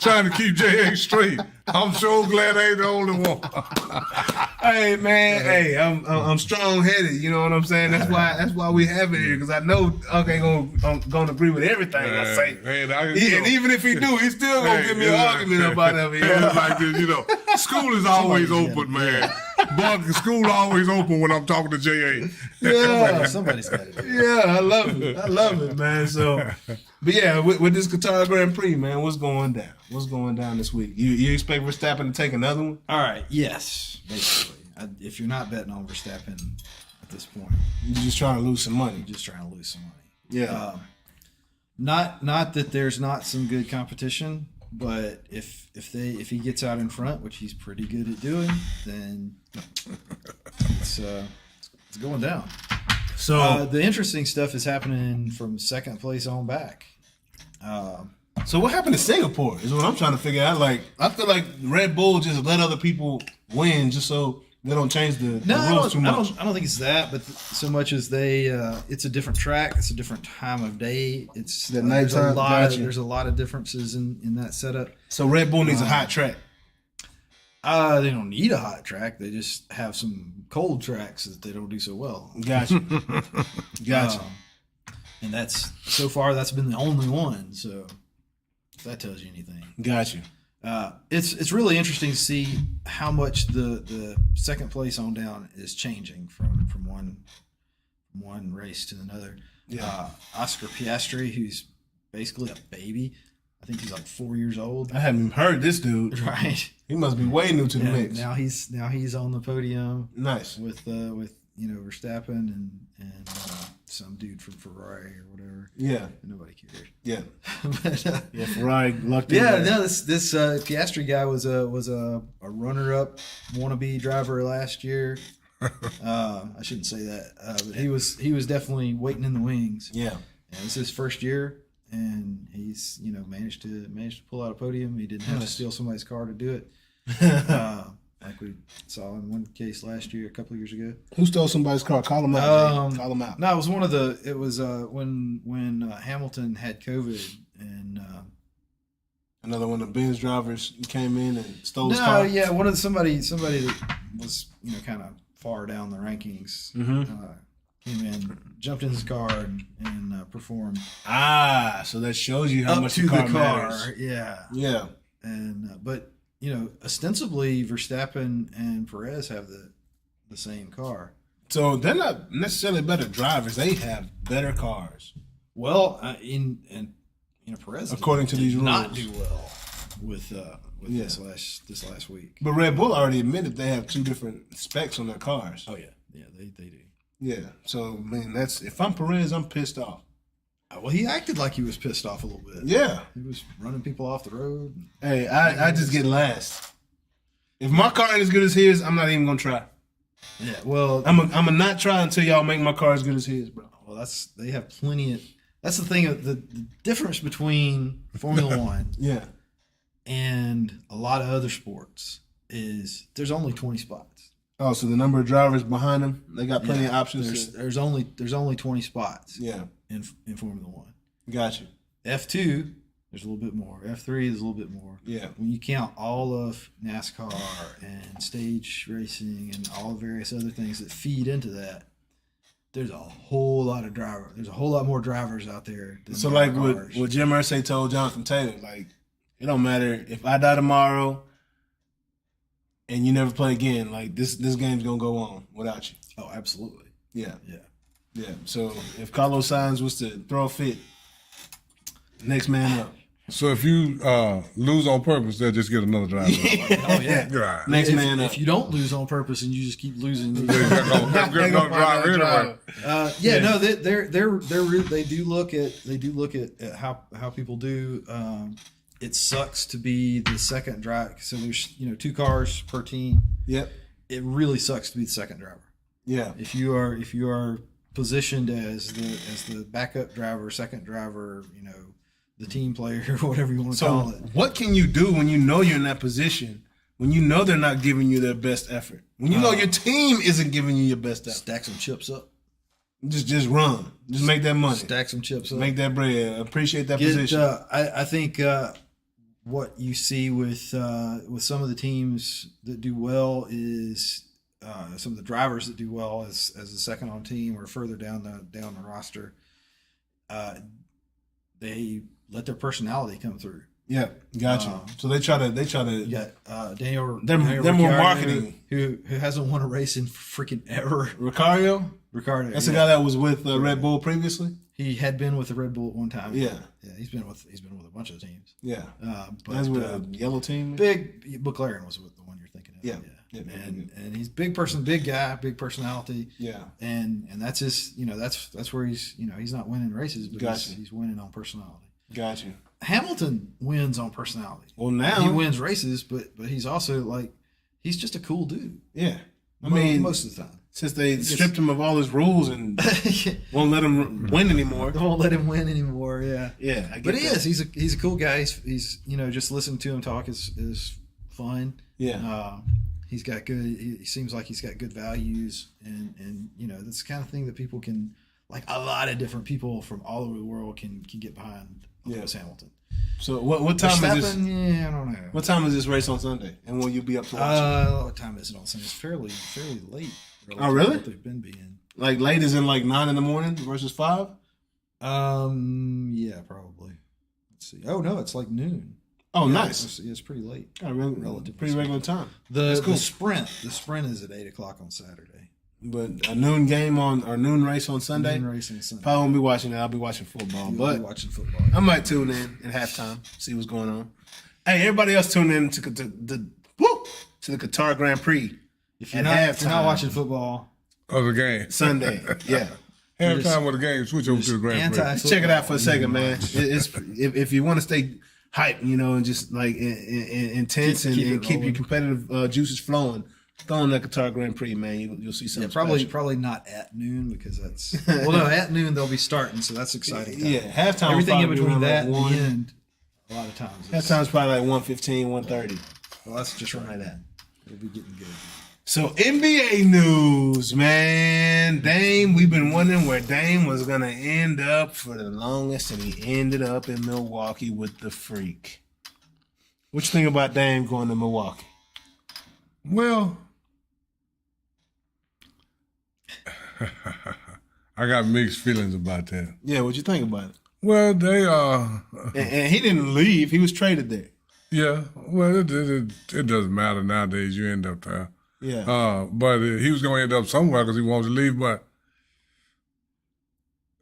trying to keep JA straight. I'm so glad I ain't the only one. Hey, man. Hey, I'm strong headed. You know what I'm saying? That's why we have it here, because I know Unc ain't gonna agree with everything I say. Man, And even if he do, he's still gonna give me an argument about it. It's like this, school is always open, man. Buck, school always open when I'm talking to JA. Yeah. Somebody's got it. Yeah, I love it, man. So, but yeah, with this Qatar Grand Prix, man, what's going down? What's going down this week? You expect Verstappen to take another one? All right. Yes. Basically, if you're not betting on Verstappen at this point, You're just trying to lose some money. you're just trying to lose some money. Yeah. Not that there's not some good competition, but if he gets out in front, which he's pretty good at doing, then it's going down. So, The interesting stuff is happening from second place on back. so what happened to Singapore is what I'm trying to figure out. Like, I feel like Red Bull just let other people win just so they don't change the rules too much. I don't think it's that, but so much as it's a different track, it's a different time of day. It's The there's a nighttime, lot gotcha. there's a lot of differences in that setup. So Red Bull needs a hot track. They don't need a hot track. They just have some cold tracks that they don't do so well. Gotcha. Gotcha. And so far that's been the only one. So if that tells you anything. Gotcha. It's really interesting to see how much the second place on down is changing from one race to another. Yeah. Oscar Piastri, who's basically a baby. I think he's like 4 years old. I haven't even heard this dude. Right. He must be way new to the mix. Now he's on the podium Nice. with Verstappen and some dude from Ferrari or whatever. Yeah. Nobody cares. Yeah. But, Yeah. Ferrari lucked in. yeah, there. no, this Piastri guy was a runner-up wannabe driver last year. I shouldn't say that, but he was definitely waiting in the wings. Yeah. And it's his first year, and he's managed to pull out a podium. He didn't have to steal somebody's car to do it, like we saw in one case last year, a couple of years ago. Who stole somebody's car? Call him out. Jay. Call him out. No, it was when Hamilton had COVID and. Another one of the Benz drivers came in and stole his No, car. yeah, somebody that was kind of far down the rankings came in, jumped in his car and performed. So that shows you how Up much to the car the car, matters. yeah. Yeah. And but ostensibly Verstappen and Perez have the same car. So they're not necessarily better drivers. They have better cars. Well, Perez According to these did not rules. do well with this last week. But Red Bull already admitted they have two different specs on their cars. Oh yeah, they do. Yeah. So, I mean, if I'm Perez, I'm pissed off. Well, he acted like he was pissed off a little bit. Yeah. He was running people off the road. Hey, I just get last. If my car ain't as good as his, I'm not even going to try. Yeah, well, I'm gonna not try until y'all make my car as good as his, bro. Well, they have plenty of. That's the thing. The difference between Formula One Yeah. and a lot of other sports is there's only 20 spots. Oh, so the number of drivers behind them, they got plenty of options. There's only 20 spots. Yeah. In Formula One. Got you. F2, there's a little bit more. F3 is a little bit more. Yeah. When you count all of NASCAR and stage racing and all the various other things that feed into that, there's a whole lot of drivers. There's a whole lot more drivers out there. So like what Jim Irsay told Jonathan Taylor, like, it don't matter if I die tomorrow and you never play again, like this game's gonna go on without you. Oh, absolutely. Yeah. Yeah. Yeah. So if Carlos Sainz was to throw a fit, next man up. So if you lose on purpose, they'll just get another driver. Oh yeah. Right. Next man up. If you don't lose on purpose and you just keep losing, They're get another driver anyway. no, they do look at how people do. It sucks to be the second driver. So there's 2 cars per team. Yep. It really sucks to be the second driver. Yeah. If you are positioned as the backup driver, second driver, the team player, or whatever you want to call it. What can you do when you know you're in that position? When you know they're not giving you their best effort? When you know your team isn't giving you your best effort? Stack some chips up. Just run. Just make that money. Stack some chips up. Make that bread. Appreciate that position. I think what you see with some of the teams that do well is some of the drivers that do well as the second on team or further down the roster. They let their personality come through. Yeah, gotcha. So they try to. You got Daniel. They're Ricciardo, more marketing. Who hasn't won a race in freaking ever. Ricardo. That's the guy that was with Red Bull previously. He had been with the Red Bull at one time. Yeah. He's been with a bunch of teams. Yeah, but that's with a yellow team. Big McLaren was with the one you're thinking of. Yeah. And he's big guy, big personality. Yeah, and that's his. That's where he's. He's not winning races, but he's winning on personality. Got you. Hamilton wins on personality. Well, now he wins races, but he's also he's just a cool dude. Yeah, I mean, most of the time. Since they stripped him of all his rules and won't let him win anymore. Don't let him win anymore. Yeah. Yeah. I get but that. he's a cool guy. He's just listening to him talk is fun. Yeah. He's got good. He seems like he's got good values, and that's the kind of thing that people can, like, a lot of different people from all over the world can get behind Lewis Hamilton. So what time is this? Yeah, I don't know. What time is this race on Sunday? And will you be up to watch what time is it on Sunday? It's fairly late. Oh, really? What they've been being. Like late as in like 9 in the morning versus 5? Yeah, probably. Let's see. Oh no, it's like noon. Oh, nice. It's pretty late. Relative, pretty regular time. The sprint is at 8:00 on Saturday. But a noon game or noon race on Sunday. Noon race on Sunday. Probably won't be watching that. I'll be watching football. You'll be watching football. I might tune in at halftime, see what's going on. Hey, everybody else tune in to the Qatar Grand Prix. If you're not watching football, of the game Sunday, yeah. Halftime of the game, switch over to the Grand Prix. Let's check it out for a second, man. It's if you want to stay hype, and just like intense and keep your competitive juices flowing, go on that Qatar Grand Prix, man. You'll see something. Yeah, probably not at noon because that's at noon they'll be starting, so that's exciting. Yeah, halftime. Everything in between that and the end, a lot of times. Halftime's probably like 1:15, 1:30. Well, that's just right that. It'll be getting good. So NBA news, man. Dame, we've been wondering where Dame was gonna end up for the longest, and he ended up in Milwaukee with the Freak. What you think about Dame going to Milwaukee? Well, I got mixed feelings about that. Yeah, what you think about it? Well, they are. And he didn't leave; he was traded there. Yeah, well, it doesn't matter nowadays. You end up there. Yeah. But he was going to end up somewhere because he wanted to leave. But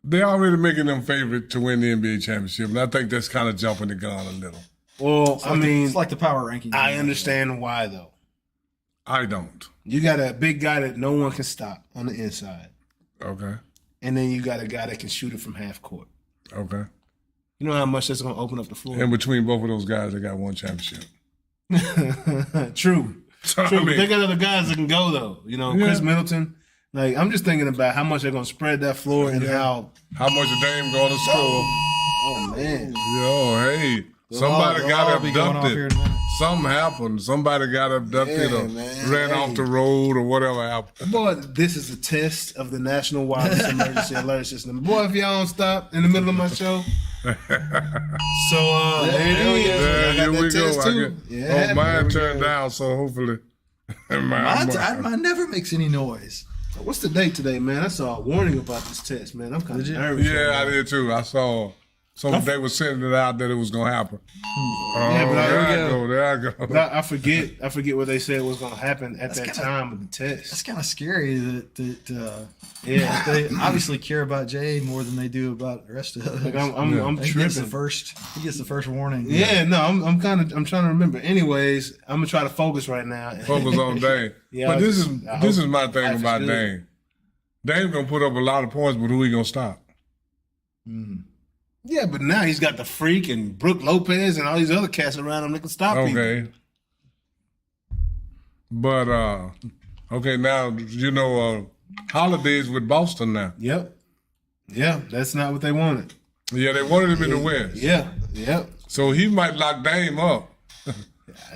they're already making them favorite to win the NBA championship, and I think that's kind of jumping the gun a little. Well, it's like the power ranking. I understand why though. I don't. You got a big guy that no one can stop on the inside. Okay. And then you got a guy that can shoot it from half court. Okay. You know how much that's going to open up the floor? And between both of those guys, they got one championship. True. So, True. They got other guys that can go, though. Chris Middleton. Like, I'm just thinking about how much they're going to spread that floor and how much the Dame going to score. Oh, man. Hey. Somebody got abducted. Something happened. Somebody got abducted or ran off the road or whatever happened. Boy, this is a test of the National Wireless Emergency Alert System. Boy, if y'all don't stop in the middle of my show, So there it is. Yeah, I here got we that go. test too. Yeah, Mine turned down, so hopefully. Mine never makes any noise. What's the date today, man? I saw a warning about this test, man. I'm kind of nervous. Yeah, I did too. I saw. So they were sending it out that it was gonna happen. Yeah, but There I go. But I forget what they said was going to happen at that time of the test. That's kind of scary that they obviously care about Jay more than they do about the rest of us. Like I'm He tripping. gets the first warning. Yeah, no, I'm trying to remember. Anyways, I'm gonna try to focus right now. Focus on Dame. Yeah, but this is my life thing is about good. Dame. Dame's gonna put up a lot of points, but who he gonna stop? Yeah, but now he's got the Freak and Brooke Lopez and all these other cats around him that can stop people. Okay. But okay, now Holidays with Boston now. Yep. Yeah, that's not what they wanted. Yeah, they wanted him in the West. Yeah. Yep. So he might lock Dame up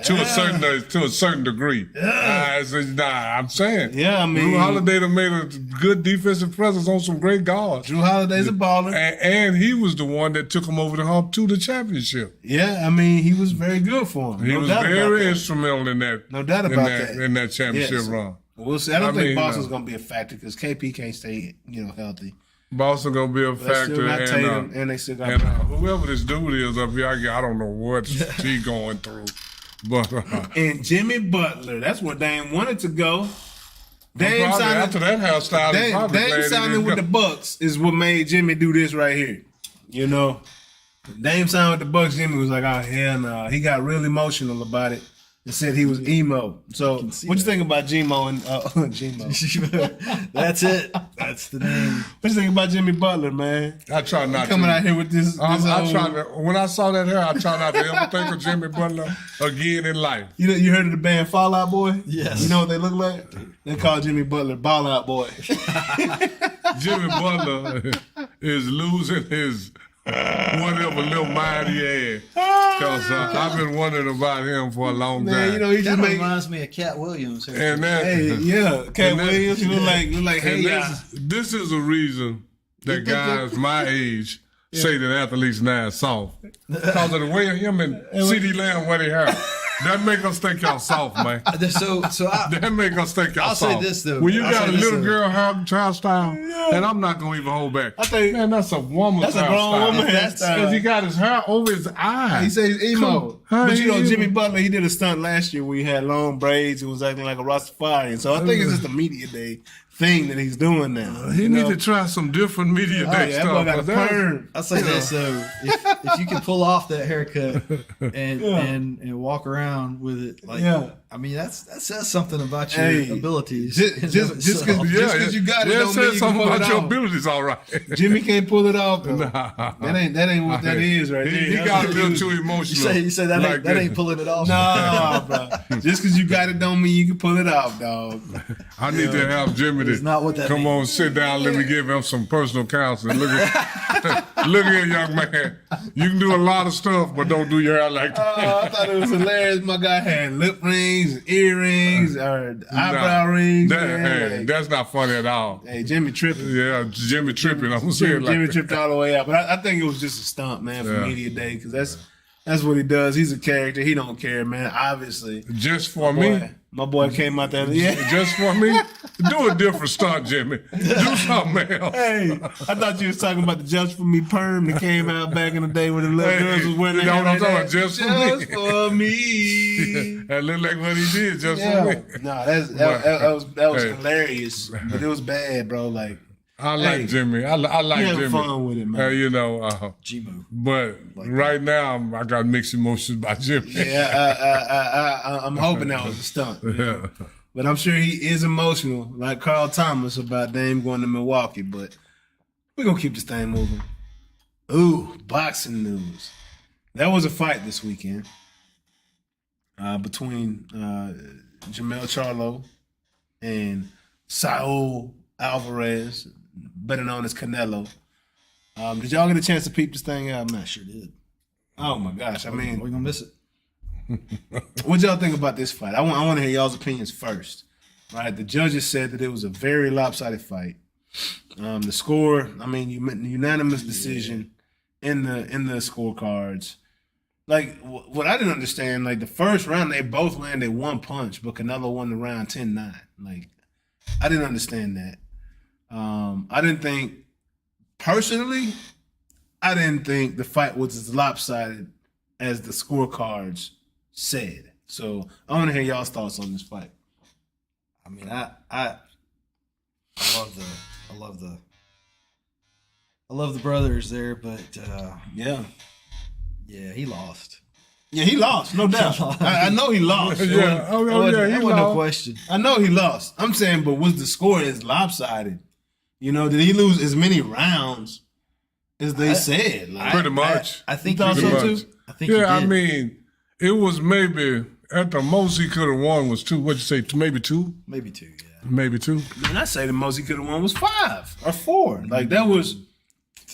to a certain degree. I'm saying. Yeah, I mean, Drew Holiday done made a good defensive presence on some great guards. Drew Holiday's a baller. And he was the one that took him over the hump to the championship. Yeah, I mean, he was very good for him. He was very instrumental in that. No doubt about that. In that championship Yes. run. We'll see. I don't think Boston's going to be a factor because KP can't stay, healthy. Boston gonna be a But they still factor, got Tatum, and they still got whoever this dude is up here, I don't know what he going through, but and Jimmy Butler. That's where Dame wanted to go. Dame probably signing after that hairstyle, Dame signing with the Bucks is what made Jimmy do this right here. Dame signed with the Bucks. Jimmy was like, "Oh hell no!" He got real emotional about it. and said he was emo. So what you think about Gmo and Gmo? That's it. That's the name. What you think about Jimmy Butler, man? I try not coming to. out here with this. I try to, when I saw that hair, I try not to ever think of Jimmy Butler again in life. You heard of the band Fall Out Boy? Yes. You know what they look like? They call Jimmy Butler Ball Out Boy. Jimmy Butler is losing his whatever little mind he had. Because I've been wondering about him for a long time. Man, he just reminds me of Cat Williams. And that, Cat Williams, you look like, hey, this is a reason that guys my age say that athletes now is soft. Because of the way him and C.D. Lamb wear their hair. That make us think y'all soft, man. That make us think y'all soft. I'll say this, though. When you got a little girl hairstyle, and I'm not going to even hold back. I think, man, that's a woman's hairstyle. That's a grown woman hairstyle. Because he got his hair over his eyes. He says emo. But Jimmy Butler, he did a stunt last year where he had long braids and was acting like a Rastafarian. So I think it's just a media day thing that he's doing now. He need to try some different media day stuff. That boy got a perm. I'll say this, so if you can pull off that haircut and walk around with it, I mean that says something about your abilities. Just because you got it, don't mean you can pull about it your off. abilities, all right. Jimmy can't pull it off. Though. That ain't what that is right there. He got a little too emotional. You say that ain't pulling it off. No, bro. Just because you got it don't mean you can pull it off, dog. I need to have Jimmy to not what that come means. on, sit down, let me give him some personal counseling. Look here, young man. You can do a lot of stuff, but don't do your hair like that. I thought it was hilarious. My guy had lip rings, earrings, or eyebrow rings. That's not funny at all. Hey, Jimmy tripping. Yeah, Jimmy tripping. I'm saying Jimmy tripped all the way out. But I think it was just a stunt, man, for Media Day, because that's what he does. He's a character. He don't care, man. Obviously. Just for me. My boy came out there. Yeah. Just for me? Do a different stunt, Jimmy. Do something else. Hey, I thought you was talking about the Just For Me perm that came out back in the day when the little girls was wearing that. No, I'm talking about Just For Me. Just For Me. That looked like what he did, Just For Me. No, that was hilarious. But it was bad, bro. Like, I like Jimmy. I like Jimmy. Fun with it, man. Gmo. But right now, I got mixed emotions about Jimmy. Yeah, I'm hoping that was a stunt. Yeah. But I'm sure he is emotional, like Carl Thomas, about Dame going to Milwaukee. But we're going to keep this thing moving. Ooh, boxing news. There was a fight this weekend between Jamel Charlo and Saul Alvarez, better known as Canelo. Did y'all get a chance to peep this thing out? I sure did. Oh my gosh! I mean, we're gonna miss it. What y'all think about this fight? I want to hear y'all's opinions first. Right, the judges said that it was a very lopsided fight. The score, I mean, unanimous decision, in the scorecards. Like, what I didn't understand, like, the first round, they both landed one punch, but Canelo won the round 10-9. Like, I didn't understand that. I didn't think, personally, the fight was as lopsided as the scorecards said. So, I want to hear y'all's thoughts on this fight. I mean, I love the brothers there, but Yeah, he lost. Yeah, he lost, no doubt. I know he lost. Yeah, he wasn't no lost. question. I know he lost. I'm saying, but was the score as lopsided? You know, did he lose as many rounds as they said? Like, Pretty much. I think You he thought did. so, too? I think he Yeah, I did. mean, it was maybe at the most he could have won was 2. What'd you say? Maybe 2? Maybe 2, yeah. Maybe 2. and I say the most he could have won was 5 or 4. Like, that was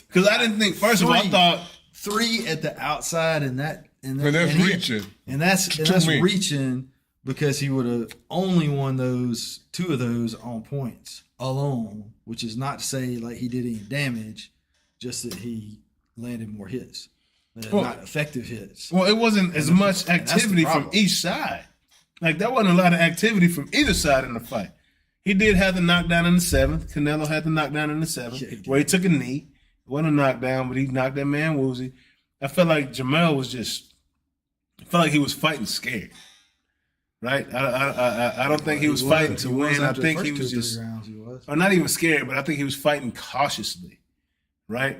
because I didn't think. First of all, I thought 3 at the outside, and that's reaching. and that's me. reaching because he would have only won 2 of those on points alone, which is not to say like he did any damage, just that he landed more hits, not effective hits. well, it wasn't as much that's the activity from problem. each side. Like, there wasn't a lot of activity from either side in the fight. He did have the knockdown in the 7th. Canelo had the knockdown in the 7th, Yeah, he did. where he took a knee. It wasn't a knockdown, but he knocked that man woozy. I felt like Jamel was I felt like he was fighting scared. Right? I don't think he was fighting to win. I think he was just, or not even scared, but I think he was fighting cautiously. Right?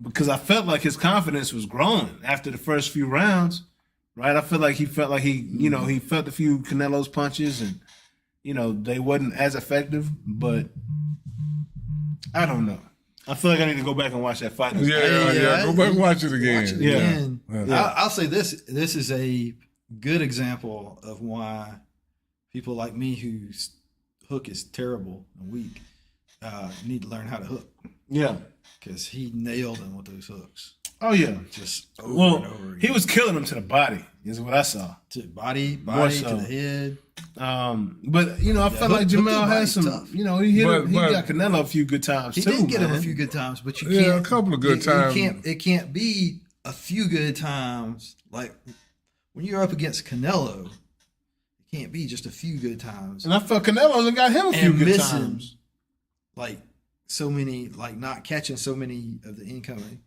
Because I felt like his confidence was growing after the first few rounds. Right? I felt like he felt he felt a few Canelo's punches and, they wasn't as effective, but I don't know. I feel like I need to go back and watch that fight. Yeah. Go back and watch it again. Watch it Yeah. again. Yeah. I'll say this. This is a good example of why people like me whose hook is terrible and weak need to learn how to hook. Yeah. Because he nailed him with those hooks. Oh, yeah. Just over Well, and over again. he was killing him to the body, is what I saw. To body More to so. the head. But I felt like hook Jamel the had body's some. tough. He But- got Canelo a few good times He too. did get him man. a few good times, but you Yeah, can't. a couple of good times. It can't be a few good times. Like when you're up against Canelo, it can't be just a few good times. And I felt Canelo got him a few And good missing, times. like so many, like not catching so many of the incoming.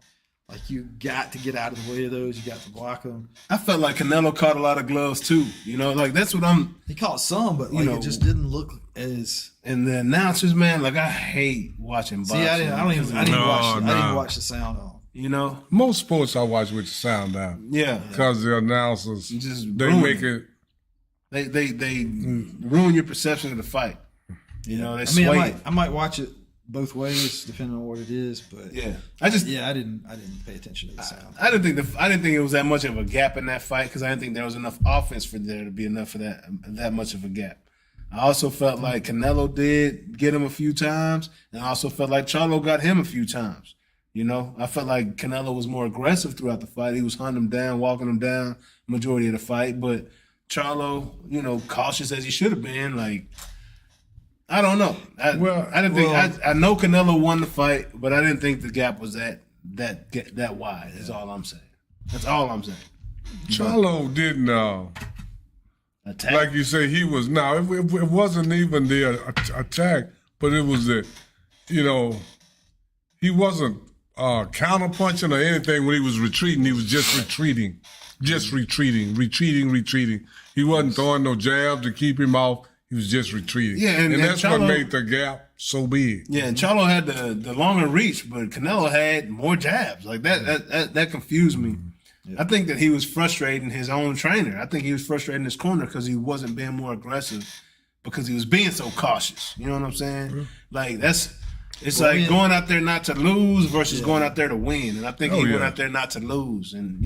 Like you got to get out of the way of those. You got to block them. I felt like Canelo caught a lot of gloves too. Like that's what I'm. He caught some, but like it just didn't look as. And the announcers, man, like I hate watching boxing. See, I didn't No. watch the sound on. Most sports I watch with the sound down. Yeah. Because the announcers, Just they ruin make it. it. They ruin your perception of the fight. They sway. I might watch it both ways depending on what it is, but Yeah. I didn't pay attention to the sound. I didn't think it was that much of a gap in that fight because I didn't think there was enough offense for there to be enough of that much of a gap. I also felt like Canelo did get him a few times, and I also felt like Charlo got him a few times. I felt like Canelo was more aggressive throughout the fight. He was hunting him down, walking him down majority of the fight, but Charlo, cautious as he should have been, like. I don't know. I didn't think. I know Canelo won the fight, but I didn't think the gap was that wide. Is all I'm saying. That's all I'm saying. Charlo didn't, Attack. like you say, he was, it wasn't even the attack, but it was he wasn't counterpunching or anything when he was retreating. He was just retreating. He wasn't throwing no jabs to keep him off. He was just retreating. Yeah, and that's Charlo, what made the gap so big. Yeah, and Charlo had the longer reach, but Canelo had more jabs. Like that confused me. Yeah. I think that he was frustrating his own trainer. I think he was frustrating his corner because he wasn't being more aggressive because he was being so cautious. You know what I'm saying? Mm-hmm. Like it's going out there not to lose versus going out there to win. And I think he went out there not to lose, and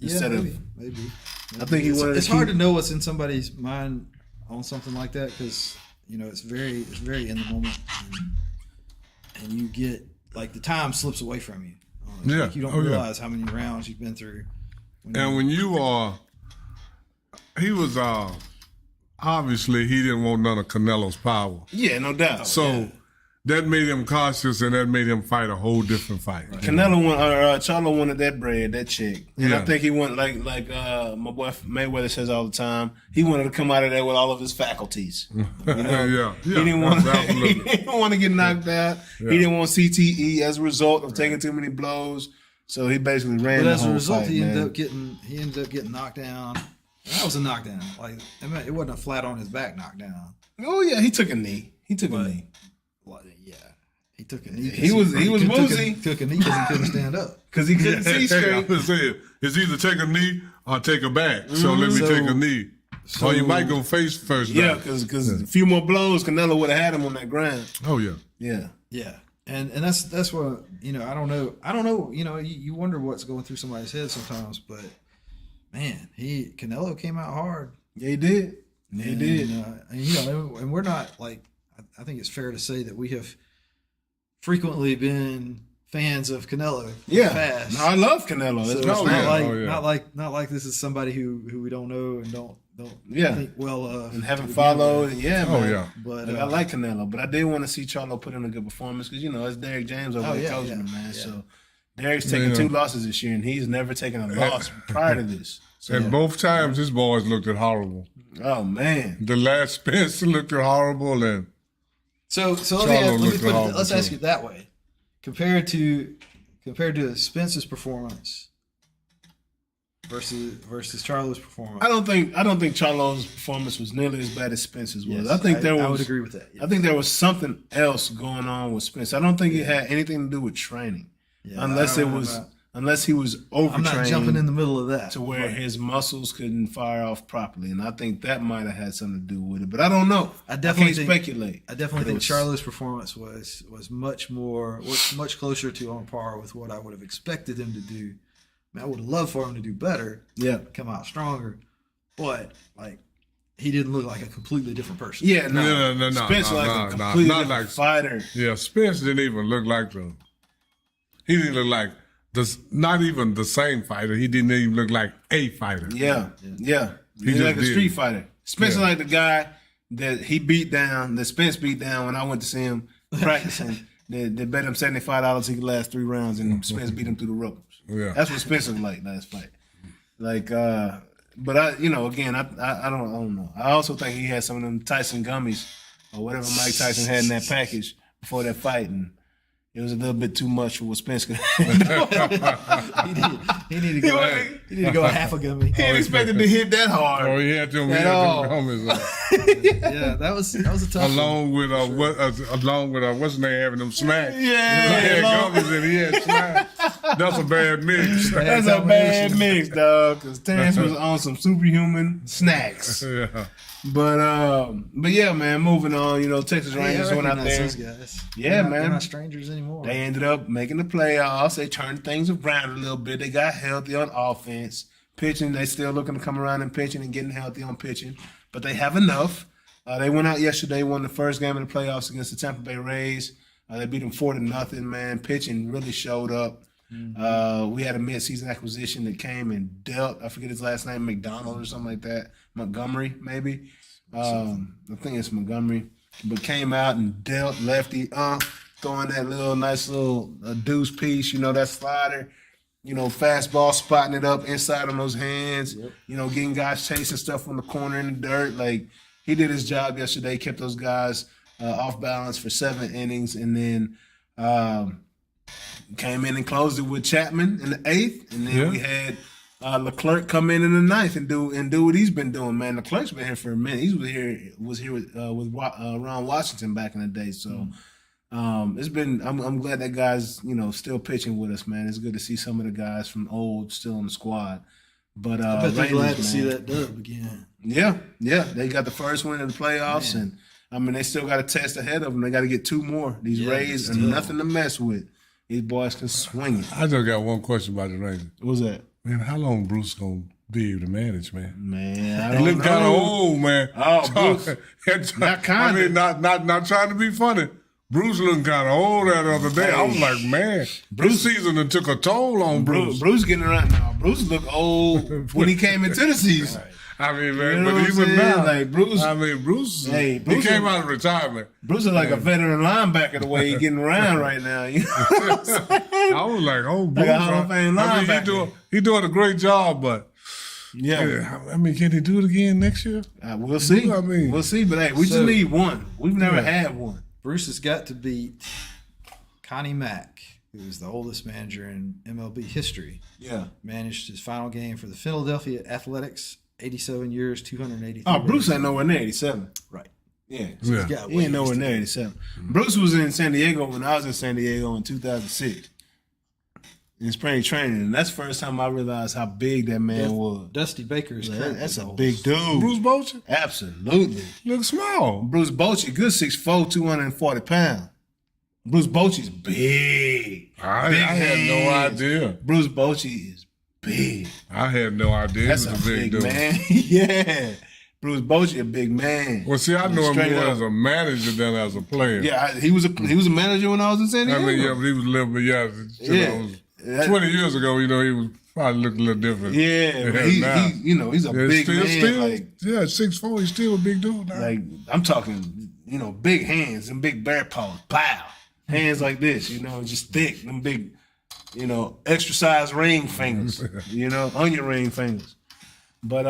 instead maybe. I think he wanted. It's hard to know what's in somebody's mind on something like that because it's very in the moment, and you get like the time slips away from you. Like you don't realize how many rounds you've been through. When you are, he was obviously he didn't want none of Canelo's power. Yeah, no doubt. So that made him cautious, and that made him fight a whole different fight. Right. Charlo wanted that bread, that chick, and I think he wanted like my boy Mayweather says all the time. He wanted to come out of there with all of his faculties. You know? He didn't want to get knocked out. Yeah. He didn't want CTE as a result of taking too many blows. So he basically ran. But as a result, he ended up getting knocked down. That was a knockdown. Like it wasn't a flat on his back knockdown. Oh yeah, he took a knee. He took a knee. He took a knee. He was woozy. Took a knee because he couldn't stand up. Because he couldn't see straight. It's either take a knee or take a back. So let me take a knee. Or you might go face first. Yeah, because a few more blows, Canelo would have had him on that ground. Oh yeah. Yeah. Yeah. And that's what, I don't know, you wonder what's going through somebody's head sometimes, but man, Canelo came out hard. Yeah, he did. He did. And we're not like, I think it's fair to say that we have frequently been fans of Canelo. Yeah, fast. No, I love Canelo. So not like this is somebody who we don't know and don't think well of and haven't followed. Man. But I like Canelo, but I did want to see Charlo put in a good performance because it's Derrick James over there coaching him, man. Yeah. So Derrick's taken 2 losses this year, and he's never taken a loss prior to this. So, and both times his boys looked at horrible. Oh man, the last Spence looked at horrible, and so let's ask it that way. Compared to Spence's performance versus Charlo's performance. I don't think Charlo's performance was nearly as bad as Spence's was. Yes, I would agree with that. Yes. I think there was something else going on with Spence. I don't think it had anything to do with training. Yeah, unless he was overtrained. I'm not jumping in the middle of that. To where his muscles couldn't fire off properly. And I think that might have had something to do with it. But I don't know. I can't speculate. I definitely think Charlo's performance was much closer to on par with what I would have expected him to do. I would have loved for him to do better. Yeah. Come out stronger. But he didn't look like a completely different person. Yeah, no. Spence a completely different fighter. Yeah, Spence didn't even look like he didn't look like not even the same fighter. He didn't even look like a fighter. Yeah. He looked like a street fighter. Spence like the guy that Spence beat down when I went to see him practicing. They bet him $75 he could last 3 rounds, and Spence beat him through the ropes. Yeah. That's what Spence was like last fight. But I don't know. I also think he had some of them Tyson gummies or whatever Mike Tyson had in that package before that fight, and it was a little bit too much for what Spence could handle. He needed to go half a gummy. He didn't expect it to hit that hard. Oh, he had them gummies. Yeah, that was a tough along one. With what's his name having them smacks. Yeah, he had gummies and he had smacks. That's a bad mix. That's a bad mix, dog. Because Terrence was on some superhuman snacks. Yeah. But yeah, man. Moving on. Texas Rangers went out there. Those guys. Yeah, man. They're not strangers anymore. They ended up making the playoffs. They turned things around a little bit. They got healthy on offense. Pitching, they still looking to come around and pitching and getting healthy on pitching. But they have enough. They went out yesterday, won the first game of the playoffs against the Tampa Bay Rays. They beat them 4-0, man. Pitching really showed up. Mm-hmm. We had a midseason acquisition that came and dealt. I forget his last name, McDonald or something like that. Montgomery, maybe. I think it's Montgomery. But came out and dealt lefty, throwing that nice little deuce piece, that slider, fastball, spotting it up inside on those hands, getting guys chasing stuff on the corner in the dirt. Like, he did his job yesterday, kept those guys off balance for 7 innings, and then came in and closed it with Chapman in the 8th, and then we had Leclerc come in the 9th and do what he's been doing, man. Leclerc's been here for a minute. He was here with Ron Washington back in the day, so it's been. I'm glad that guy's still pitching with us, man. It's good to see some of the guys from old still on the squad. But I bet they're glad to see that dub again. Yeah, they got the first win in the playoffs, and they still got a test ahead of them. They got to get 2 more. These Rays are nothing to mess with. These boys can swing it. I just got one question about the Rangers. What's that? Man, how long Bruce gonna be able to manage, man? Man, I don't know. He look kind of old, man. Oh, Bruce. Not kind of. Not trying to be funny, Bruce looking kind of old that other day. I was like, man, Bruce season done took a toll on Bruce. Bruce getting around now. Bruce looked old when he came into the season. I mean, man, You know but what even I'm saying? now, Like, Bruce- Bruce, Hey, he Bruce came is- out of retirement. Bruce is like a veteran linebacker the way he getting around right now. You know what I'm saying? I was like, oh, Bruce. Like a Hall of Fame I mean, linebacker. he doing a great job, but Yeah. I mean, can he do it again next year? We'll see. I mean- we'll see. But hey, we just need one. We've never had one. Bruce has got to beat Connie Mack, who is the oldest manager in MLB history. Yeah. Managed his final game for the Philadelphia Athletics, 87 years, 283 Oh, Bruce days. ain't nowhere near 87. Right. Yeah. Yeah. got He ain't nowhere near 87. Bruce was in San Diego when I was in San Diego in 2006 in spring training, and that's the first time I realized how big that man was. Dusty Baker is currently That's a the big oldest. dude. Bruce Bochy Absolutely. looks small. Bruce Bochy, good 6'4", 240 pounds. Bruce Bochy's big. I Big had no hands. idea. Bruce Bochy is big. I had no idea. That's he a was a big dude. man. Yeah. Bruce Bochy, a big man. Well, see, I know him Straight more up. as a manager than as a player. Yeah, he was a manager when I was in San I Diego. mean, yeah, but he was a little bit, Yeah. 20 years ago, he was probably looked a little different. Yeah, but now. he's a big man. Yeah, 6'4", he's still a big dude now. Like I'm talking, big hands and big bear paws. Pow. Hands like this, just thick. Them big, extra size ring fingers. Onion ring fingers. But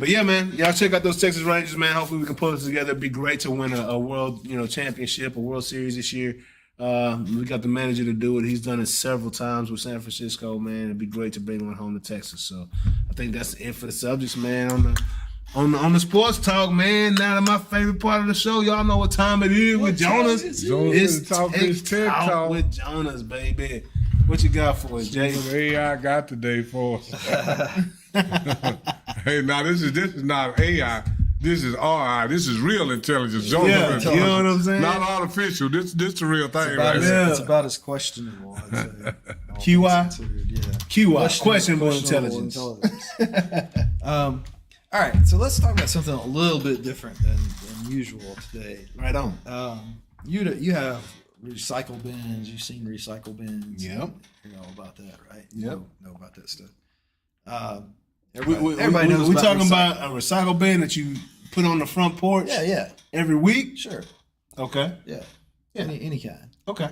yeah, man, y'all check out those Texas Rangers, man. Hopefully we can pull this together. It'd be great to win a world, championship, a World Series this year. We got the manager to do it. He's done it several times with San Francisco, man. It'd be great to bring one home to Texas. So I think that's it for the subjects, man. On the sports talk, man. Now to my favorite part of the show, y'all know what time it is with Jonas. It's Tech Talk with Jonas, baby. What you got for us, Jay? What AI got today for us. Hey, now this is not AI. This is RI. This is real intelligence. Jonas Yeah, intelligence. you know what I'm saying? Not artificial. This the real thing, About right as, here. Yeah. It's about as questionable. I'd say. QI? Considered, yeah. QI, questionable Questionable intelligence. All right, so let's talk about something a little bit different than usual today. Right on. You have recycle bins. You've seen recycle bins. Yep. You know about that, right? Yep. You know about that stuff. Everybody knows. We talking about a recycle bin that you put on the front porch. Yeah. Every week. Sure. Okay. Yeah. Yeah. Any kind. Okay.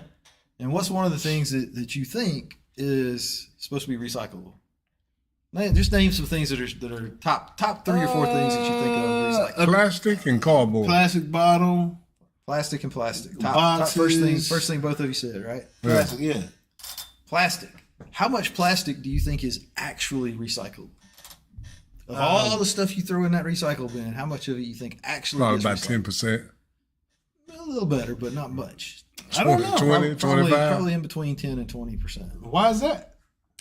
And what's one of the things that you think is supposed to be recyclable? Just name some things that are top 3 or 4 things that you think of recyclable. Plastic and cardboard. Plastic bottle. Plastic and plastic. Boxes. First thing both of you said, right? Plastic. Yeah. Plastic. How much plastic do you think is actually recyclable? Of all the stuff you throw in that recycle bin, how much of it you think actually Probably gets about recycled? 10%. A little better, but not much. I don't know. 20, 25. Probably in between 10 and 20%. Why is that?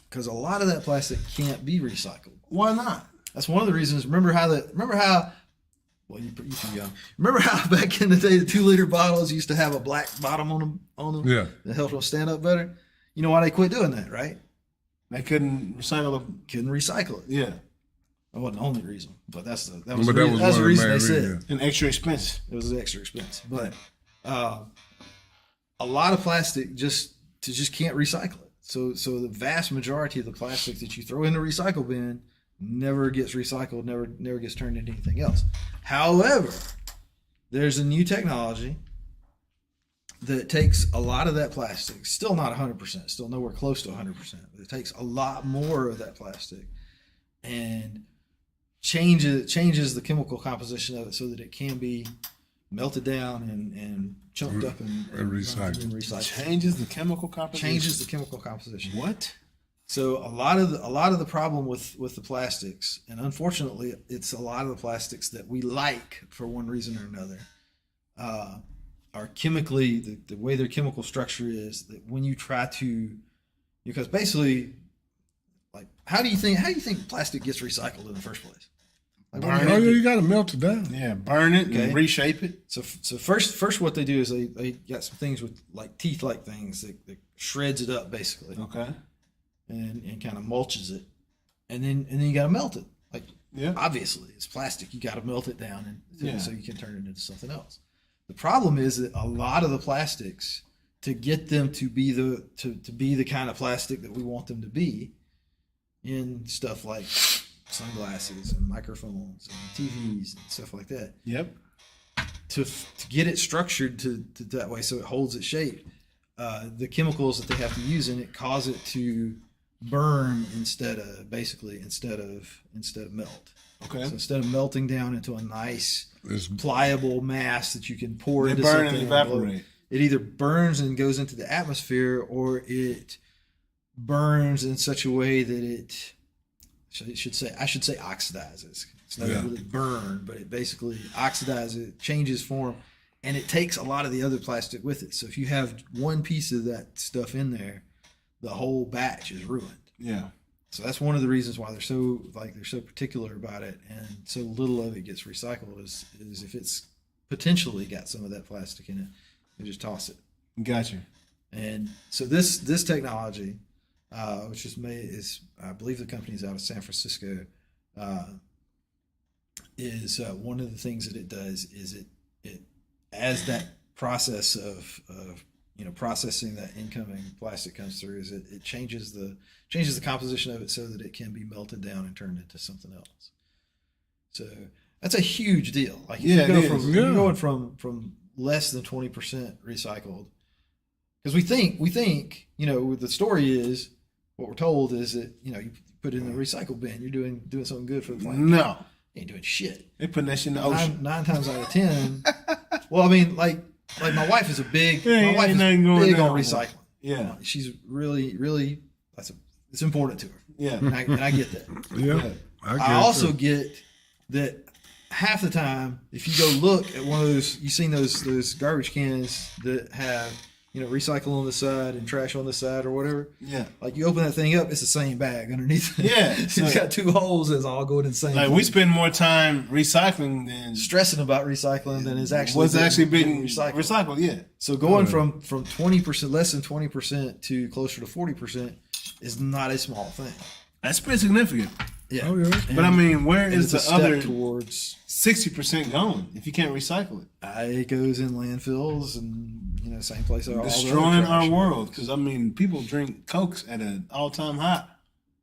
Because a lot of that plastic can't be recycled. Why not? That's one of the reasons. Remember how well, you too young. Remember how back in the day the 2-liter bottles used to have a black bottom on them? Yeah. That helped them stand up better. You know why they quit doing that, right? They couldn't recycle it. Couldn't recycle it. Yeah. That wasn't the only reason, but that was But the that was reason, one that's of the the reason main they said reasons. And extra expensive. it was extra expensive. But a lot of plastic just can't recycle it. So the vast majority of the plastic that you throw in the recycle bin never gets recycled, never gets turned into anything else. However, there's a new technology that takes a lot of that plastic, still not 100%, still nowhere close to 100%, but it takes a lot more of that plastic and changes the chemical composition of it so that it can be melted down and chunked up and recycled. Changes the chemical composition. Changes the chemical composition. What? So a lot of the problem with the plastics, and unfortunately, it's a lot of the plastics that we like for one reason or another, are chemically the way their chemical structure is that when you try to, because basically, like how do you think plastic gets recycled in the first place? Like, Oh, yeah, you got to melt it down. Yeah, burn it Okay. and reshape it. So first what they do is they got some things with like teeth like things that shreds it up basically. Okay. And kind of mulches it, and then you got to melt it. Like Yeah. obviously it's plastic, you got to melt it down and Yeah. so you can turn it into something else. The problem is that a lot of the plastics, to get them to be the kind of plastic that we want them to be, in stuff like sunglasses and microphones and TVs and stuff like that. Yep. To get it structured to that way so it holds its shape, the chemicals that they have to use in it cause it to burn instead of melt. Okay. So instead of melting down into a nice pliable mass that you can pour into burn something and evaporate. it either burns and goes into the atmosphere, or it burns in such a way that I should say oxidizes. It's not really burn, but it basically oxidizes, it changes form, and it takes a lot of the other plastic with it. So if you have one piece of that stuff in there, the whole batch is ruined. Yeah. So that's one of the reasons why they're so particular about it, and so little of it gets recycled is if it's potentially got some of that plastic in it, they just toss it. Gotcha. And so this technology, which is I believe the company's out of San Francisco, is one of the things that it does is it as that process of processing that incoming plastic comes through, is it changes the composition of it so that it can be melted down and turned into something else. So that's a huge deal. Like you're going from less than 20% recycled, because we think the story is, what we're told is that you put it in the recycle bin, you're doing something good for the planet. No, you ain't doing shit. they putting that shit in the ocean. Nine times out of 10. Well, I mean, like my wife is big on recycling. Yeah, she's really it's important to her. Yeah, and I get that. Yeah. I also get that half the time, if you go look at one of those, you've seen those garbage cans that have recycle on the side and trash on the side or whatever. Yeah. Like you open that thing up, it's the same bag underneath it. Yeah. It's got two holes. It's all going in the same. Like place. we spend more time recycling than stressing about recycling than is actually being recycled. Recycled. Yeah. So going from 20%, less than 20% to closer to 40% is not a small thing. That's pretty significant. Yeah. Oh, yeah. But I mean, where is the other towards 60% going if you can't recycle it? It goes in landfills and same place. Destroying our world, because I mean, people drink Cokes at an all-time high.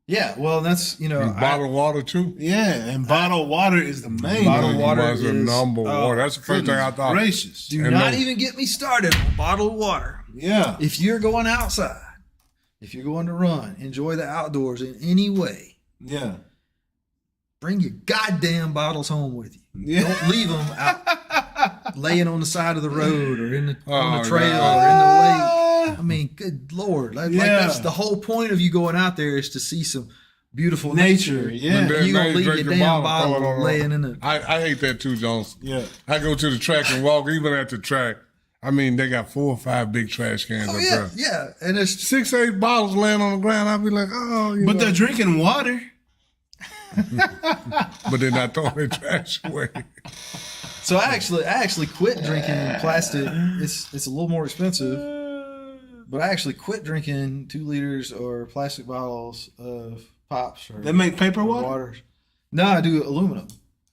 Yeah, well, that's bottled water too. Yeah, and bottled water is the main. Bottled water is the number one. That's the first thing I thought. Gracious. Do not even get me started on bottled water. Yeah. If you're going outside, if you're going to run, enjoy the outdoors in any way. Yeah. Bring your goddamn bottles home with you. Yeah. Don't leave them out laying on the side of the road or on the trail or in the lake. I mean, good Lord. Like that's the whole point of you going out there, is to see some beautiful nature. Yeah. You gonna leave your damn bottle laying in the... I hate that too, Jones. Yeah. I go to the track and walk, even at the track. I mean, they got 4 or 5 big trash cans up there. Yeah. And there's 6, 8 bottles laying on the ground. I'd be like, But they're drinking water. But they're not throwing their trash away. So I actually quit drinking plastic. It's a little more expensive, but I actually quit drinking 2 liters or plastic bottles of pops. Or they make paper water? No, I do aluminum.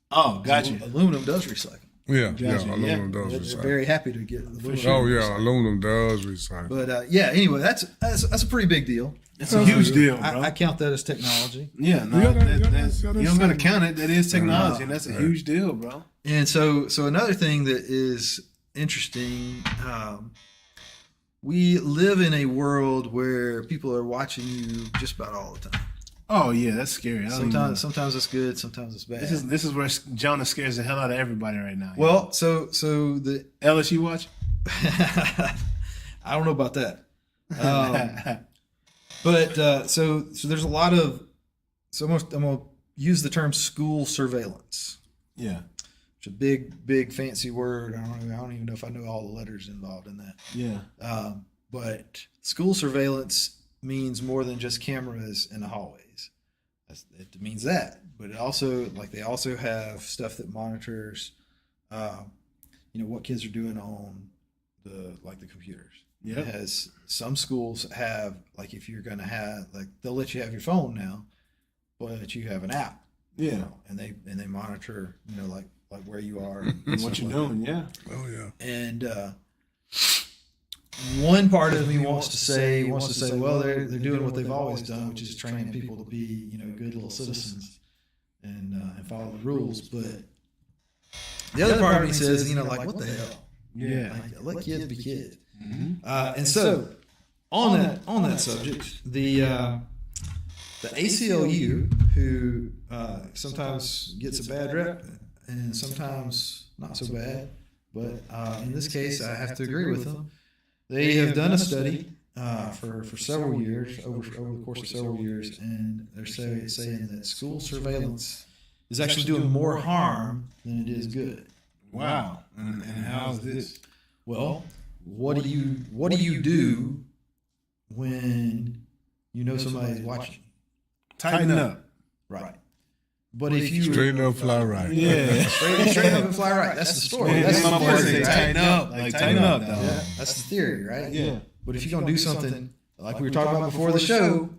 Oh, gotcha. Aluminum does recycle. Yeah, Gotcha. aluminum does They're recycle. very happy to get aluminum. Oh yeah, aluminum does recycle. But anyway, that's a pretty big deal. It's a huge deal, bro. I count that as technology. Yeah, no, you don't gotta count it. That is technology, and that's a huge deal, bro. And so another thing that is interesting, we live in a world where people are watching you just about all the time. Oh yeah, that's scary. Sometimes it's good, sometimes it's bad. This is where Jonah scares the hell out of everybody right now. Well, so the LSU watch. I don't know about that. But so there's a lot of, so I'm gonna use the term school surveillance. Yeah. It's a big fancy word. I don't even know if I know all the letters involved in that. Yeah. But school surveillance means more than just cameras in the hallways. It means that, but it also, like, they also have stuff that monitors, what kids are doing on the computers. Yeah. It has, some schools have, like, if you're going to have, like, they'll let you have your phone now, but you have an app. Yeah. And they monitor, like like where you are And what you're doing, yeah. Oh yeah. And one part of me wants to say, well, they're doing what they've always done, which is training people to be, good little citizens and follow the rules. But the other part of me says, like, what the hell? Yeah. Like, let kids be kids. Mm-hmm. And so on that subject, the ACLU, who sometimes gets a bad rep and sometimes not so bad, but in this case, I have to agree with them. They have done a study for several years, over the course of several years, and they're saying that school surveillance is actually doing more harm than it is good. Wow. And how's this? Well, what do you do when you know somebody's watching? Tighten up. Right. But if you Straighten up, fly right. Yeah. straight up and fly right, that's the story. That's my the boy theory, say right? tighten up. Like tighten up, dog. Yeah, that's the theory, right? Yeah. But if you're gonna do something like we were talking about before the show,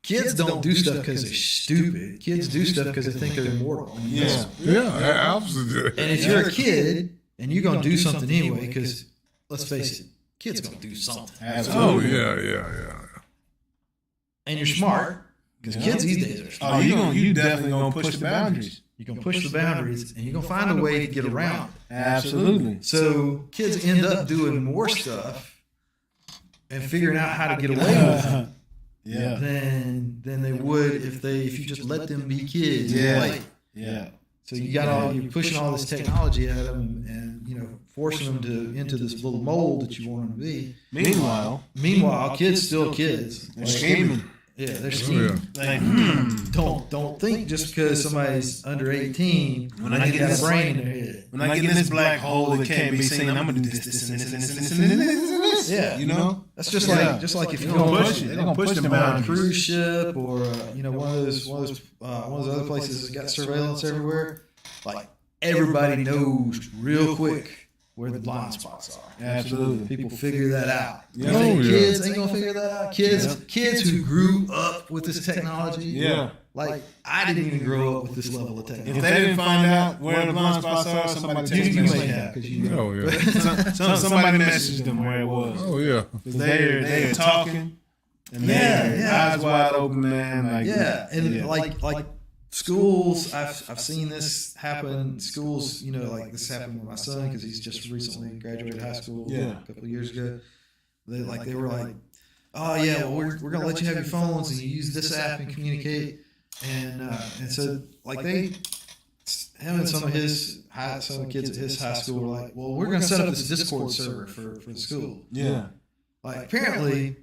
kids don't do stuff because they're stupid. Kids do stuff because they think they're immortal. Yeah. Yeah, absolutely. And if you're a kid and you're gonna do something anyway, because let's face it, kids gonna do something. Oh Absolutely. yeah. And you're smart. Because kids these days are smart. You definitely gonna push the boundaries. You're going to push the boundaries, and you're going to find a way to get around it. Absolutely. So kids end up doing more stuff and figuring out how to get away with it Yeah. than they would if you just let them be kids and play. Yeah. So you're pushing all this technology at them and forcing them into this little mold that you want them to be. Meanwhile, kids still kids. They're scheming. Yeah, they're scheming. Like, Don't think just because somebody's under 18 when I get got this a brain in their head. when I get in this black hole that can't be seen, I'm gonna do this, and this. Yeah, You know? that's just like if you're gonna going push it. They're gonna push push them the on a boundaries. cruise ship or one of those other places that got surveillance everywhere. Like everybody knows real quick where the blind spots are. Absolutely. People figure that out. Yeah. You think Oh, yeah. kids ain't gonna figure that out? Kids who grew up with this technology. Yeah. Like I didn't even grow up with this level of technology. If they didn't find out where the blind spots are, somebody text You me. may have because you know. Oh yeah. Somebody messaged them where it was. Oh yeah. Because they're talking and their eyes wide open, man. Like, and like schools, I've seen this happen. Schools, like this happened with my son because he's just recently graduated high school a couple of years ago. They were like, oh yeah, well, we're gonna let you have your phones and you use this app and communicate, and so like him and some of the kids at his high school were like, well, we're gonna set up this Discord server for the school. Yeah. Like apparently,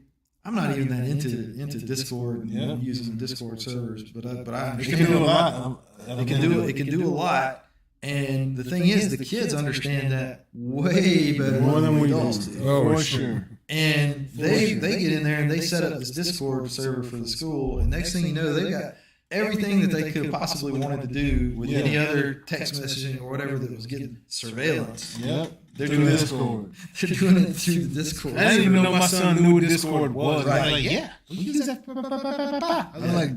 I'm not even that into Discord and using the Discord servers, but I It can do a lot. It can do a lot, and the thing is, the kids understand that way better More than we adults do. do. Oh For sure. sure. And they get in there and they set up this Discord server for the school, and next thing you know, they've got everything that they could have possibly wanted to do with any other text messaging or whatever that was getting surveillance. Yep. They're Through doing Discord. They're doing it through the Discord. I didn't even know my son knew what Discord was. Right. I was like, yeah. We use that. I was like,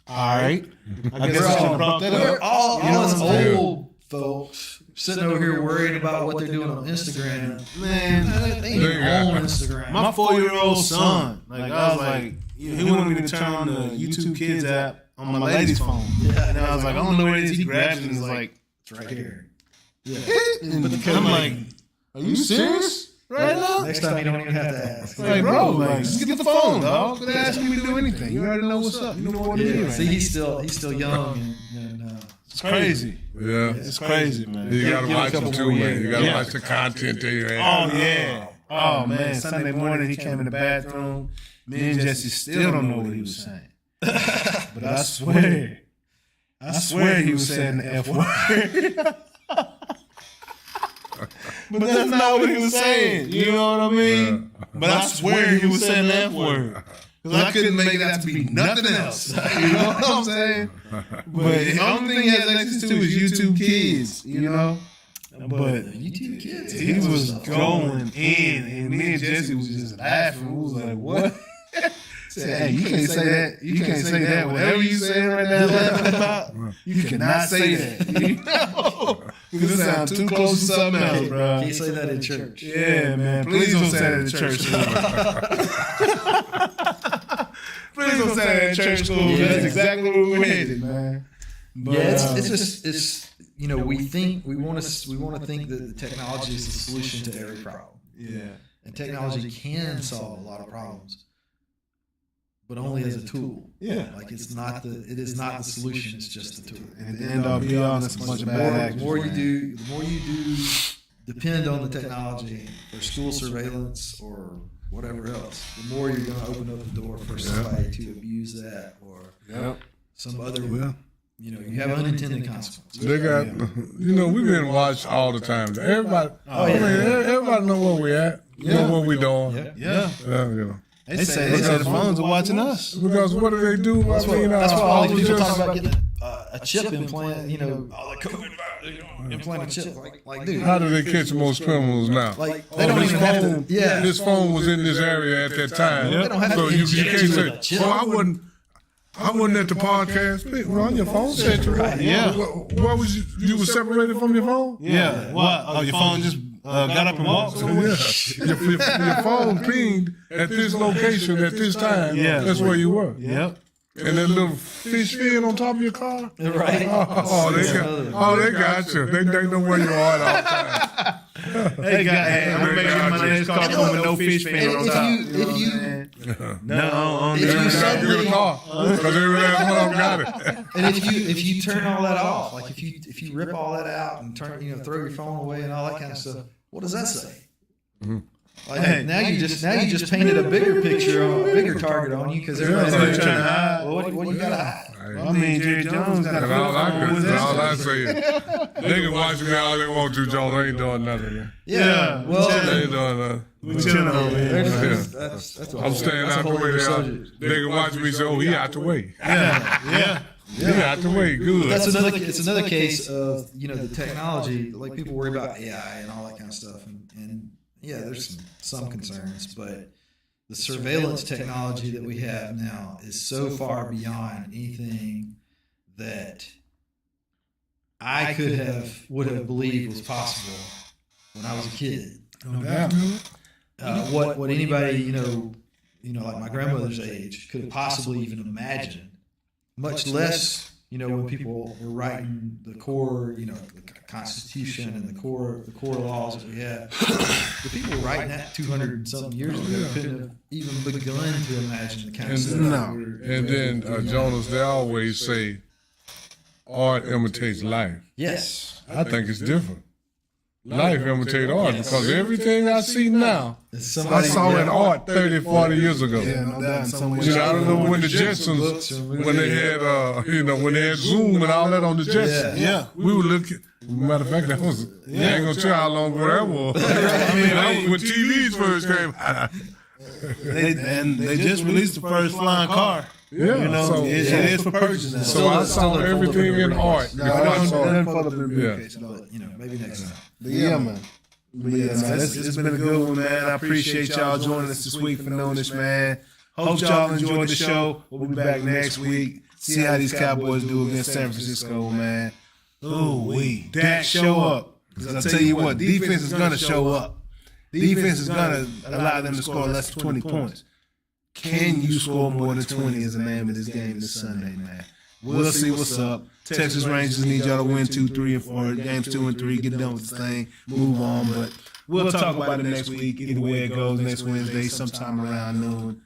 all right. I guess I should have brought that We're up. all us Yeah. old folks sitting over here worried about what they're doing on Instagram. Man, They ain't even on Instagram. my 4-year-old son, like I was like, he wanted me to turn on the YouTube Kids app on my lady's phone. And I was like, I don't know where it is. He grabs it and is like, It's right here. and I'm like, are you serious right now? Next time you don't even have to ask. Like, bro, like, just get the phone, dog. Quit asking me to do anything. You already know what's up. You know what it Yeah. is. See, he's still young and It's crazy. Yeah. It's crazy, man. You gotta Give it a watch couple it too, more man. years. You gotta Yeah. watch the content that you Oh, have. yeah. Oh, man. Sunday morning, he came in the bathroom. Me and Jesse still don't know what he was saying. But I swear he was saying the F word. But that's not what he was saying. You know what I mean? But I swear he was saying the F word. Because I couldn't make it out to be nothing else. You know what I'm saying? But the only thing he has access to is YouTube Kids, you know? But YouTube Kids. he was going in, and me and Jesse was just laughing. We was like, what? Said, hey, you can't say that. You can't say that. Whatever you saying right now, laughing about, you cannot say that. You know? This sounds too close to something else, bro. Can't say that in church. Yeah, man. Please don't say that in church school. Please don't say that in church school. Yeah. That's exactly where we're headed, man. But, it's you know, we want to think that the technology is the solution to every problem. Yeah. And technology can solve a lot of problems, but only as a tool. Yeah. Like it is not the solution, it's just the tool. And at the end all be all, it's a bunch of bad actors. The more you do depend on the technology for school surveillance or whatever else, the more you're going to open up the door for somebody to abuse that or some other. You know, you have unintended consequences. They got, you know, we've been watched all the time. Everybody, everybody know where we at. Know what we doing. Yeah. You know. They say the phones are watching us. Because what do they do? That's why all these people talk about getting a chip implant. You know, all the COVID implant a chip. Like, dude, how do they catch most criminals now? Like, they don't even have to. Yeah, this phone was in this area at that time. They don't have so to you can't say, well, I wasn't at the podcast. Well, on your phone said you right. Yeah. What was you were separated from your phone? Yeah. What? Oh, your phone just got up and walked? Your phone pinged at this location at this time. Yeah. That's where you were. Yep. And that little fish fin on top of your car? Right. They got you. They know where you are at all times. I'm making my next car with no fish fan on top. If you suddenly because every last one of them got it. And if you turn all that off, like if you rip all that out and throw your phone away and all that kind of stuff, what does that say? Mm-hmm. Like now you just painted a bigger picture, a bigger target on you because everybody's trying to hide. Well, what you gotta hide? I mean, Jerry Jones got all I say is, they can watch me all they want to, Jones. They ain't doing nothing. Yeah. Well, they ain't doing nothing. We chilling over here. I'm staying out the way. They can watch me say, "Oh, he out the way." Yeah. He out the way. Good. It's another case of the technology. Like people worry about AI and all that kind of stuff, and yeah, there's some concerns, but the surveillance technology that we have now is so far beyond anything that I would have believed was possible when I was a kid. No doubt. What anybody like my grandmother's age could have possibly even imagined, much less when people were writing the core, the Constitution and the core laws that we have. The people writing that 200 something years ago couldn't have even begun to imagine the kind of stuff. And then Jonas, they always say, art imitates life. Yes, I think it's different. Life imitates art because everything I see now, I saw in art 30, 40 years ago. Yeah, no doubt. I remember when the Jetsons, when they had Zoom and all that on the Jetsons. Yeah. We were looking. Matter of fact, that was, I ain't gonna tell how long ago that was. That was when TVs first came out. They just released the first flying car. Yeah, so, it is for purchase now. So I saw everything in art. Maybe next time. But yeah, man. It's been a good one, man. I appreciate y'all joining us this week for Noonish, man. Hope y'all enjoyed the show. We'll be back next week. See how these Cowboys do against San Francisco, man. Dak show up. Because I'll tell you what, defense is going to show up. Defense is going to allow them to score less than 20 points. Can you score more than 20 is the name of this game this Sunday, man. We'll see what's up. Texas Rangers need y'all to win 2, 3, and 4. Games 2 and 3. Get done with this thing. Move on. But we'll talk about it next week. Either way it goes, next Wednesday, sometime around noon.